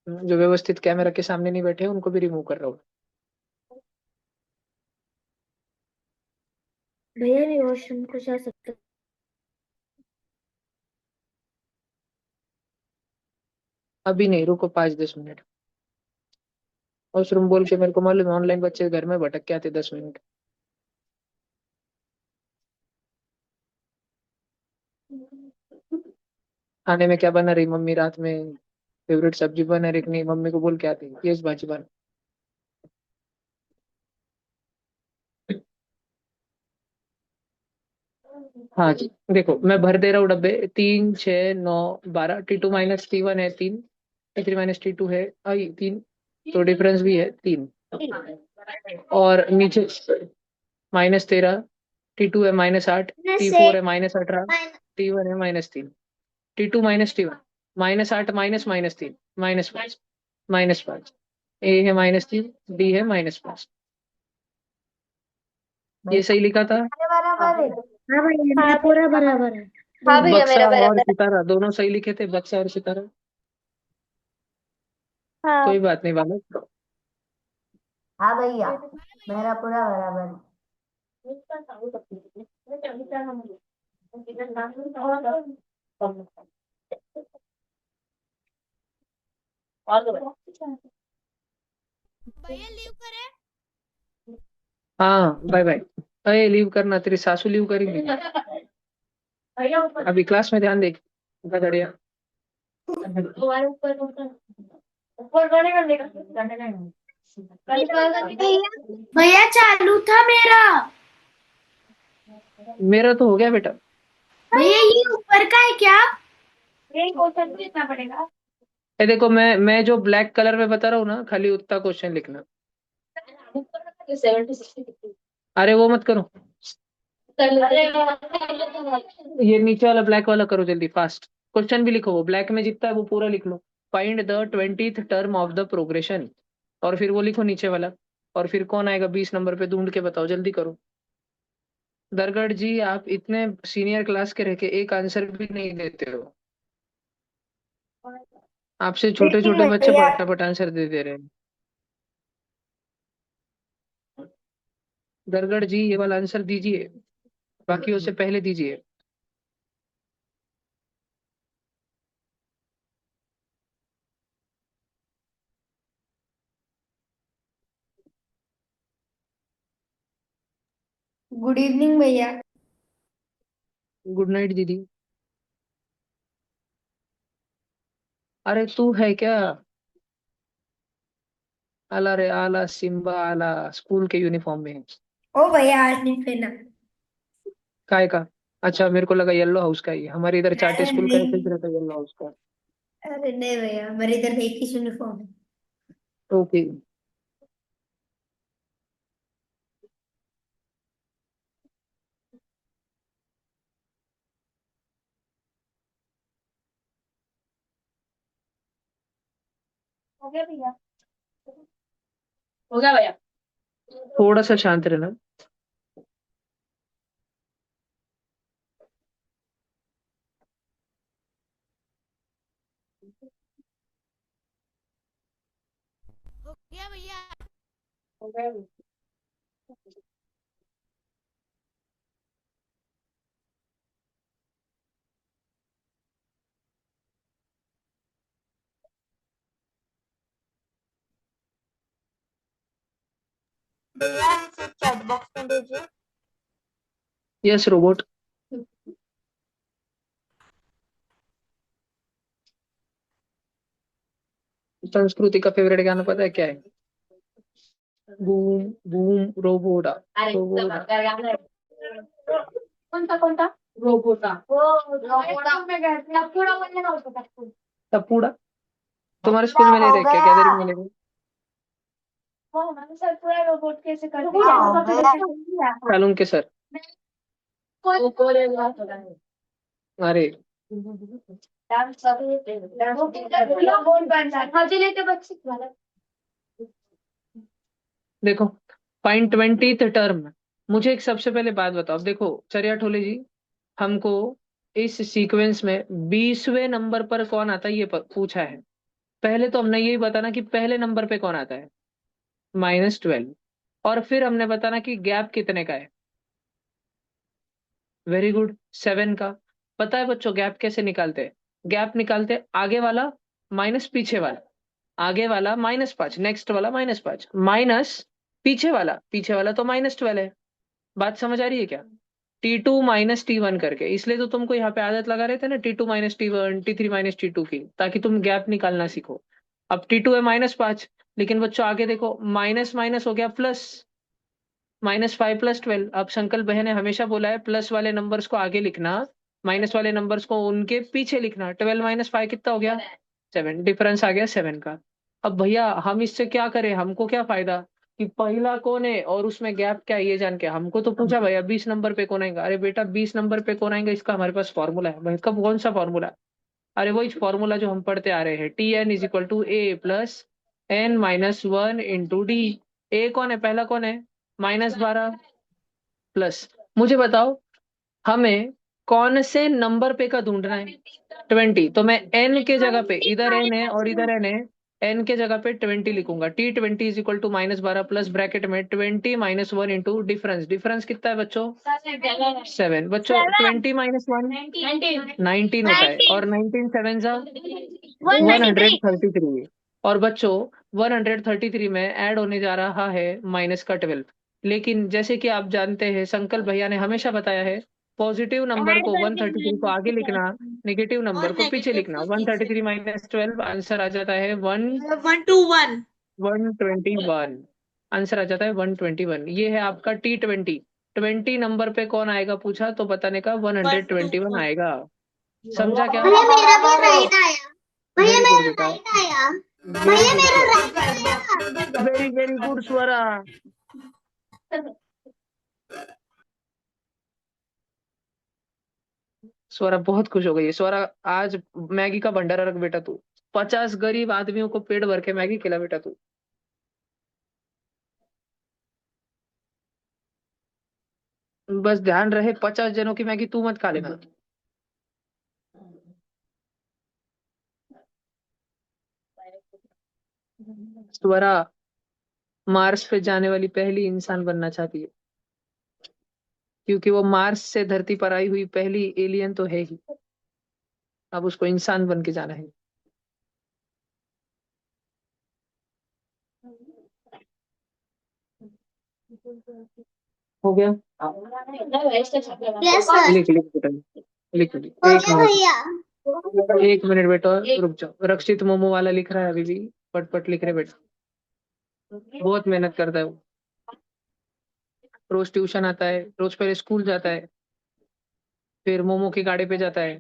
मैं। जो व्यवस्थित कैमरा के सामने नहीं बैठे उनको भी रिमूव कर रहा हूँ। भैया मैं वॉशरूम को जा सकता अभी नहीं, रुको 5-10 मिनट। वॉशरूम बोल के मेरे को मालूम है ऑनलाइन बच्चे घर में भटक के आते 10 मिनट। खाने में क्या बना रही मम्मी रात में? फेवरेट सब्जी बना रही कि नहीं? मम्मी को बोल के आती ये इस भाजी बना। हाँ जी, देखो मैं भर दे रहा हूँ डब्बे। 3, 6, 9, 12, T2 - T1 है 3, T3 - T2 है आई 3, तो डिफरेंस भी है 3। और नीचे -13, T2 है -8, T4 है -18, T1 है -3। T2 - T1, -8 -3, -5, -5। ए है -3, डी है -5। ये सही लिखा था। बराबर है। हाँ भैया मेरा पूरा बराबर है। हाँ भैया बक्सा मेरा और बराबर है। सितारा दोनों सही लिखे थे, बक्सा और सितारा। हाँ कोई बात नहीं बालक। हाँ भैया, मेरा पूरा बराबर। भैया लीव करे। हाँ बाय बाय। अरे लीव करना, तेरी सासू लीव करेंगी अभी। क्लास में ध्यान दे गधड़िया। भैया भैया चालू था मेरा। मेरा तो हो गया बेटा। भैया ये ऊपर का है क्या? ये देखो, मैं जो ब्लैक कलर में बता रहा हूँ ना, खाली उतना क्वेश्चन लिखना। अरे वो मत करो, ये नीचे वाला ब्लैक वाला करो जल्दी फास्ट। क्वेश्चन भी लिखो, वो ब्लैक में जितना है वो पूरा लिख लो। Find the 20th term of the progression, और फिर वो लिखो नीचे वाला। और फिर कौन आएगा 20 नंबर पे, ढूंढ के बताओ, जल्दी करो। दरगढ़ जी, आप इतने सीनियर क्लास के रह के एक आंसर भी नहीं देते हो। आपसे छोटे लेकिन छोटे बच्चे भैया, फटाफट आंसर दे रहे हैं। दरगढ़ जी, ये वाला आंसर दीजिए, बाकी उससे पहले दीजिए। गुड इवनिंग भैया। गुड नाइट दीदी। अरे तू है क्या? आला रे आला, सिम्बा आला, स्कूल के यूनिफॉर्म में है। ओ भैया आज नहीं पहना। काय का? अच्छा, मेरे को लगा येलो हाउस का ही। हमारे इधर चाटे अरे स्कूल का ऐसे ही नहीं, रहता है, येलो हाउस का। अरे नहीं भैया, हमारे इधर एक ही यूनिफॉर्म है। ओके। हो गया भैया। थोड़ा सा शांत रहना। हो गया भैया। हो गया। भैया इसे चैट बॉक्स में भेजिए। Yes robot. संस्कृति का फेवरेट गाना पता है क्या है? बूम बूम रोबोटा। रोबोटा। कोणता कोणता? रोबोटा। हो लपुडा म्हणले नव्हतं का तू? टपूड़ा। तुम्हारे स्कूल क्या में नहीं हो रहे क्या? गया? गैदरिंग में नहीं रहे? हो ना सर, पूरा रोबोट कैसे करते क्या हैं? हो गया? कालून के सर। अरे डांस रोबोट बनना मजे लेते बच्चे मला। देखो, फाइंड 20th टर्म। मुझे एक सबसे पहले बात बताओ, देखो चरिया ठोले जी, हमको इस सीक्वेंस में 20वें नंबर पर कौन आता है ये पूछा है। पहले तो हमने यही बताना कि पहले नंबर पे कौन आता है, -12। और फिर हमने बताना कि गैप कितने का है। वेरी गुड, 7 का। पता है बच्चों गैप कैसे निकालते हैं? गैप निकालते हैं, आगे वाला माइनस पीछे वाला, आगे वाला -5, नेक्स्ट वाला -5, माइनस पीछे वाला तो -12 है। बात समझ आ रही है क्या? T2 माइनस T1 करके, इसलिए तो तुमको यहाँ पे आदत लगा रहे थे ना, T2 minus T1, T3 minus T2 की, ताकि तुम गैप निकालना सीखो। अब T2 है -5, लेकिन बच्चों आगे देखो, माइनस माइनस हो गया प्लस, -5 + 12। अब संकल्प बहन ने हमेशा बोला है प्लस वाले नंबर्स को आगे लिखना, माइनस वाले नंबर्स को उनके पीछे लिखना। 12 - 5 कितना हो गया? 7। डिफरेंस आ गया 7 का। अब भैया हम इससे क्या करें, हमको क्या फायदा कि पहला कौन है और उसमें गैप क्या है ये जान के। हमको तो पूछा भैया 20 नंबर पे कौन आएगा। अरे बेटा 20 नंबर पे कौन आएगा इसका हमारे पास फॉर्मूला है। भाई कब, कौन सा फॉर्मूला? अरे वही फॉर्मूला जो हम पढ़ते आ रहे हैं, Tn = a + n - 1 × d। ए कौन है, पहला कौन है? -12 प्लस। मुझे बताओ, हमें कौन से नंबर पे का ढूंढना है? 20। तो मैं n के जगह पे, इधर n है और इधर n है, n के जगह पे 20 लिखूंगा। T20 is equal to -12 plus bracket में 20 - 1 इंटू डिफरेंस। डिफरेंस कितना है बच्चों? 7 बच्चों। 20 - 1 19 होता है, और 19 7 जा 133। और बच्चों 133 में ऐड होने जा रहा है माइनस का 12। लेकिन जैसे कि आप जानते हैं, संकल्प भैया ने हमेशा बताया है, पॉजिटिव नंबर को 133 को आगे लिखना, नेगेटिव नंबर को पीछे लिखना। 133 - 12 आंसर आ जाता है 121 121। आंसर आ जाता है 121। ये है आपका T20। 20 नंबर पे कौन आएगा पूछा तो बताने का 121 आएगा। समझा क्या? भैया मेरा भी राइट आया। भैया वेरी गुड मेरा बेटा, राइट आया। वेरी भैया गुड मेरा स्वरा, राइट आया। वेरी वेरी गुड स्वरा। स्वरा बहुत खुश हो गई है। स्वरा आज मैगी का भंडारा रख बेटा तू। 50 गरीब आदमियों को पेट भर के मैगी खिला बेटा तू। बस ध्यान रहे 50 जनों की मैगी तू मत खा लेना। स्वरा मार्स पे जाने वाली पहली इंसान बनना चाहती है, क्योंकि वो मार्स से धरती पर आई हुई पहली एलियन तो है ही। अब उसको इंसान बन के जाना है। हो गया? Yes sir. लिख लिख बेटा, लिख लिख। हो एक गया मिनट, भैया। एक मिनट बेटा रुक जाओ। रक्षित मोमो वाला लिख रहा है अभी भी, पट पट लिख रहे बेटा। बहुत मेहनत करता है वो। रोज ट्यूशन आता है, रोज पहले स्कूल जाता है, फिर मोमो की गाड़ी पे जाता है,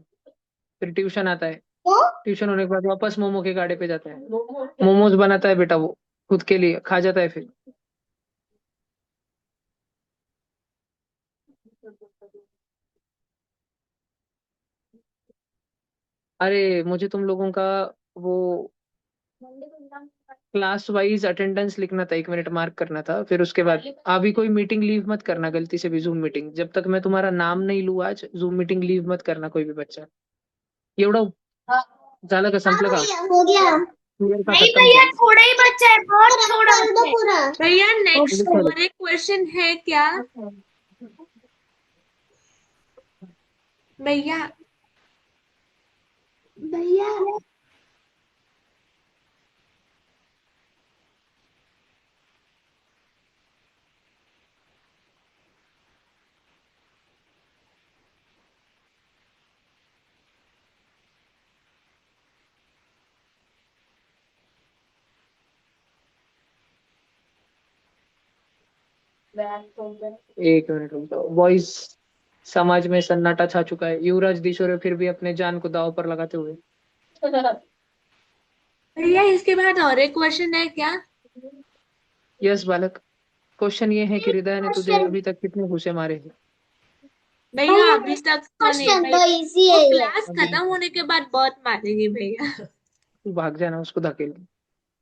फिर ट्यूशन आता है, तो ट्यूशन होने के बाद वापस मोमो की गाड़ी पे जाता है, मोमोज बनाता है बेटा वो, खुद के लिए खा जाता है फिर। अरे मुझे तुम लोगों का वो क्लास वाइज अटेंडेंस लिखना था, 1 मिनट मार्क करना था। फिर उसके बाद अभी कोई मीटिंग लीव मत करना गलती से भी, जूम मीटिंग जब तक मैं तुम्हारा नाम नहीं लूँ आज, जूम मीटिंग लीव मत करना कोई भी बच्चा। एवढं झालं का? हाँ संपलं का? भैया हो गया। क्लियर का? नहीं खत्म भैया का? थोड़ा ही बच्चा है, बहुत थोड़ा कर दो पूरा। भैया नेक्स्ट लिखो और एक क्वेश्चन है क्या भैया? भैया एक मिनट रुक जाओ। बॉयज, समाज में सन्नाटा छा चुका है। युवराज दिशोरे फिर भी अपने जान को दांव पर लगाते हुए। भैया इसके बाद और एक क्वेश्चन है क्या? यस बालक, क्वेश्चन ये है कि हृदय ने तुझे क्वेश्चन अभी तक कितने घूंसे मारे हैं? भैया अभी तक तो नहीं क्वेश्चन भैया, तो इजी वो है ये। क्लास खत्म होने के बाद बहुत मारेगी भैया। तू भाग जाना उसको धकेल।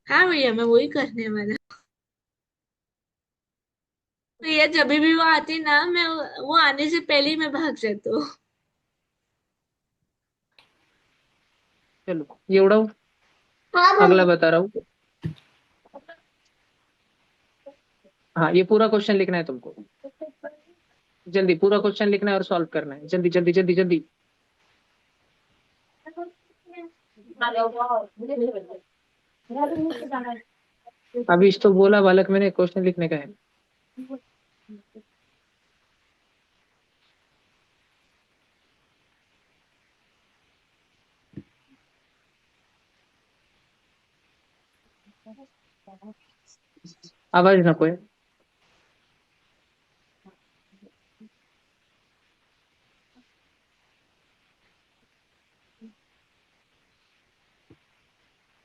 हाँ भैया मैं वही करने वाला। भैया जब भी वो आती ना, मैं वो आने से पहले ही मैं भाग जाता हूँ। चलो एवढं। हाँ अगला भैया। बता रहा हूँ। हाँ, ये पूरा क्वेश्चन लिखना है तुमको। जल्दी पूरा क्वेश्चन लिखना है और सॉल्व करना है। जल्दी जल्दी जल्दी जल्दी। अभी तो बोला बालक मैंने, क्वेश्चन लिखने का है। आवाज नको आहे।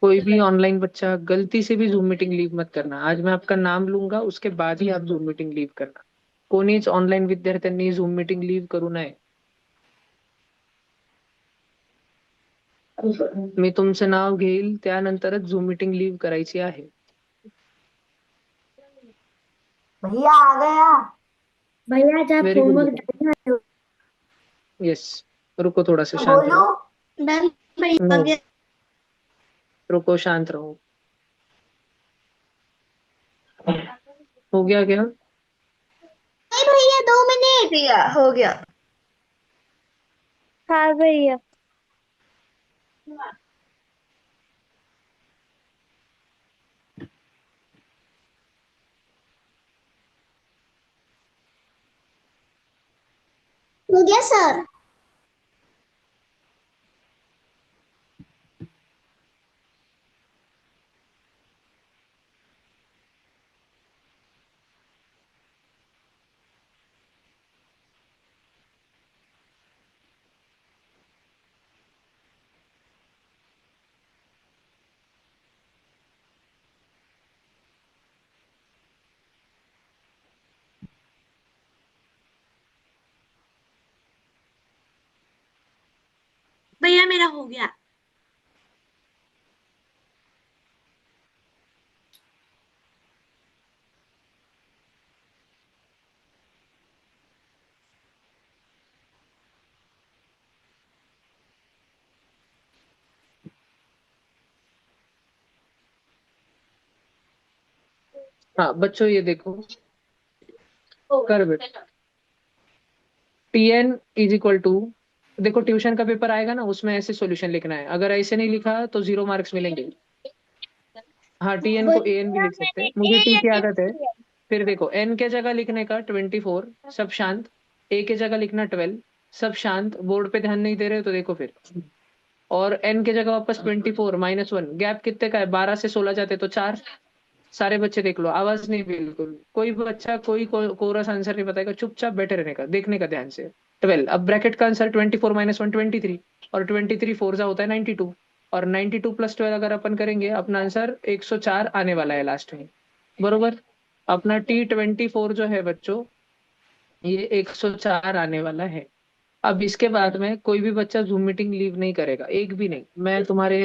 कोई भी ऑनलाइन बच्चा गलती से भी जूम मीटिंग लीव मत करना। आज मैं आपका नाम लूंगा, उसके बाद ही आप जूम मीटिंग लीव करना। कोणीच ऑनलाईन विद्यार्थ्यांनी झूम मीटिंग लीव करू नये। मी तुमचं नाव घेईल त्यानंतरच झूम मीटिंग लीव करायची आहे। भैया आ गया। भैया जब वेरी गुड होमवर्क बेटा। यस, रुको थोड़ा सा मैं शांत बोलूं? रहो। डन भैया नो, आ गया। रुको शांत रहो। हो गया क्या? नहीं भैया 2 मिनट भैया हो गया। हाँ भैया। हो गया सर। भैया मेरा हो गया। हाँ बच्चों ये देखो, कर बेटा। Tn इज इक्वल टू, देखो ट्यूशन का पेपर आएगा ना, उसमें ऐसे सॉल्यूशन लिखना है, अगर ऐसे नहीं लिखा तो 0 मार्क्स मिलेंगे। हाँ Tn को An भी भैया लिख सकते हैं, मैंने मुझे ए T या की टी आदत है। किया। फिर देखो n के जगह लिखने का 24, सब शांत। a के जगह लिखना 12, सब शांत। बोर्ड पे ध्यान नहीं दे रहे हो तो देखो फिर। और n के जगह वापस 24 -1, गैप कितने का है? 12 से 16 जाते तो 4। सारे बच्चे देख लो, आवाज नहीं, बिल्कुल कोई बच्चा कोई कोरस आंसर नहीं बताएगा, चुपचाप बैठे रहने का, देखने का ध्यान से। 12, अब ब्रैकेट का आंसर 24 -1 23, और 23 फोर होता है 92, और 92 + 12 अगर अपन करेंगे, अपना आंसर 104 आने वाला है लास्ट में, बरोबर। अपना T24 जो है बच्चों, ये 104 आने वाला है। अब इसके बाद में कोई भी बच्चा जूम मीटिंग लीव नहीं करेगा, एक भी नहीं। मैं तुम्हारे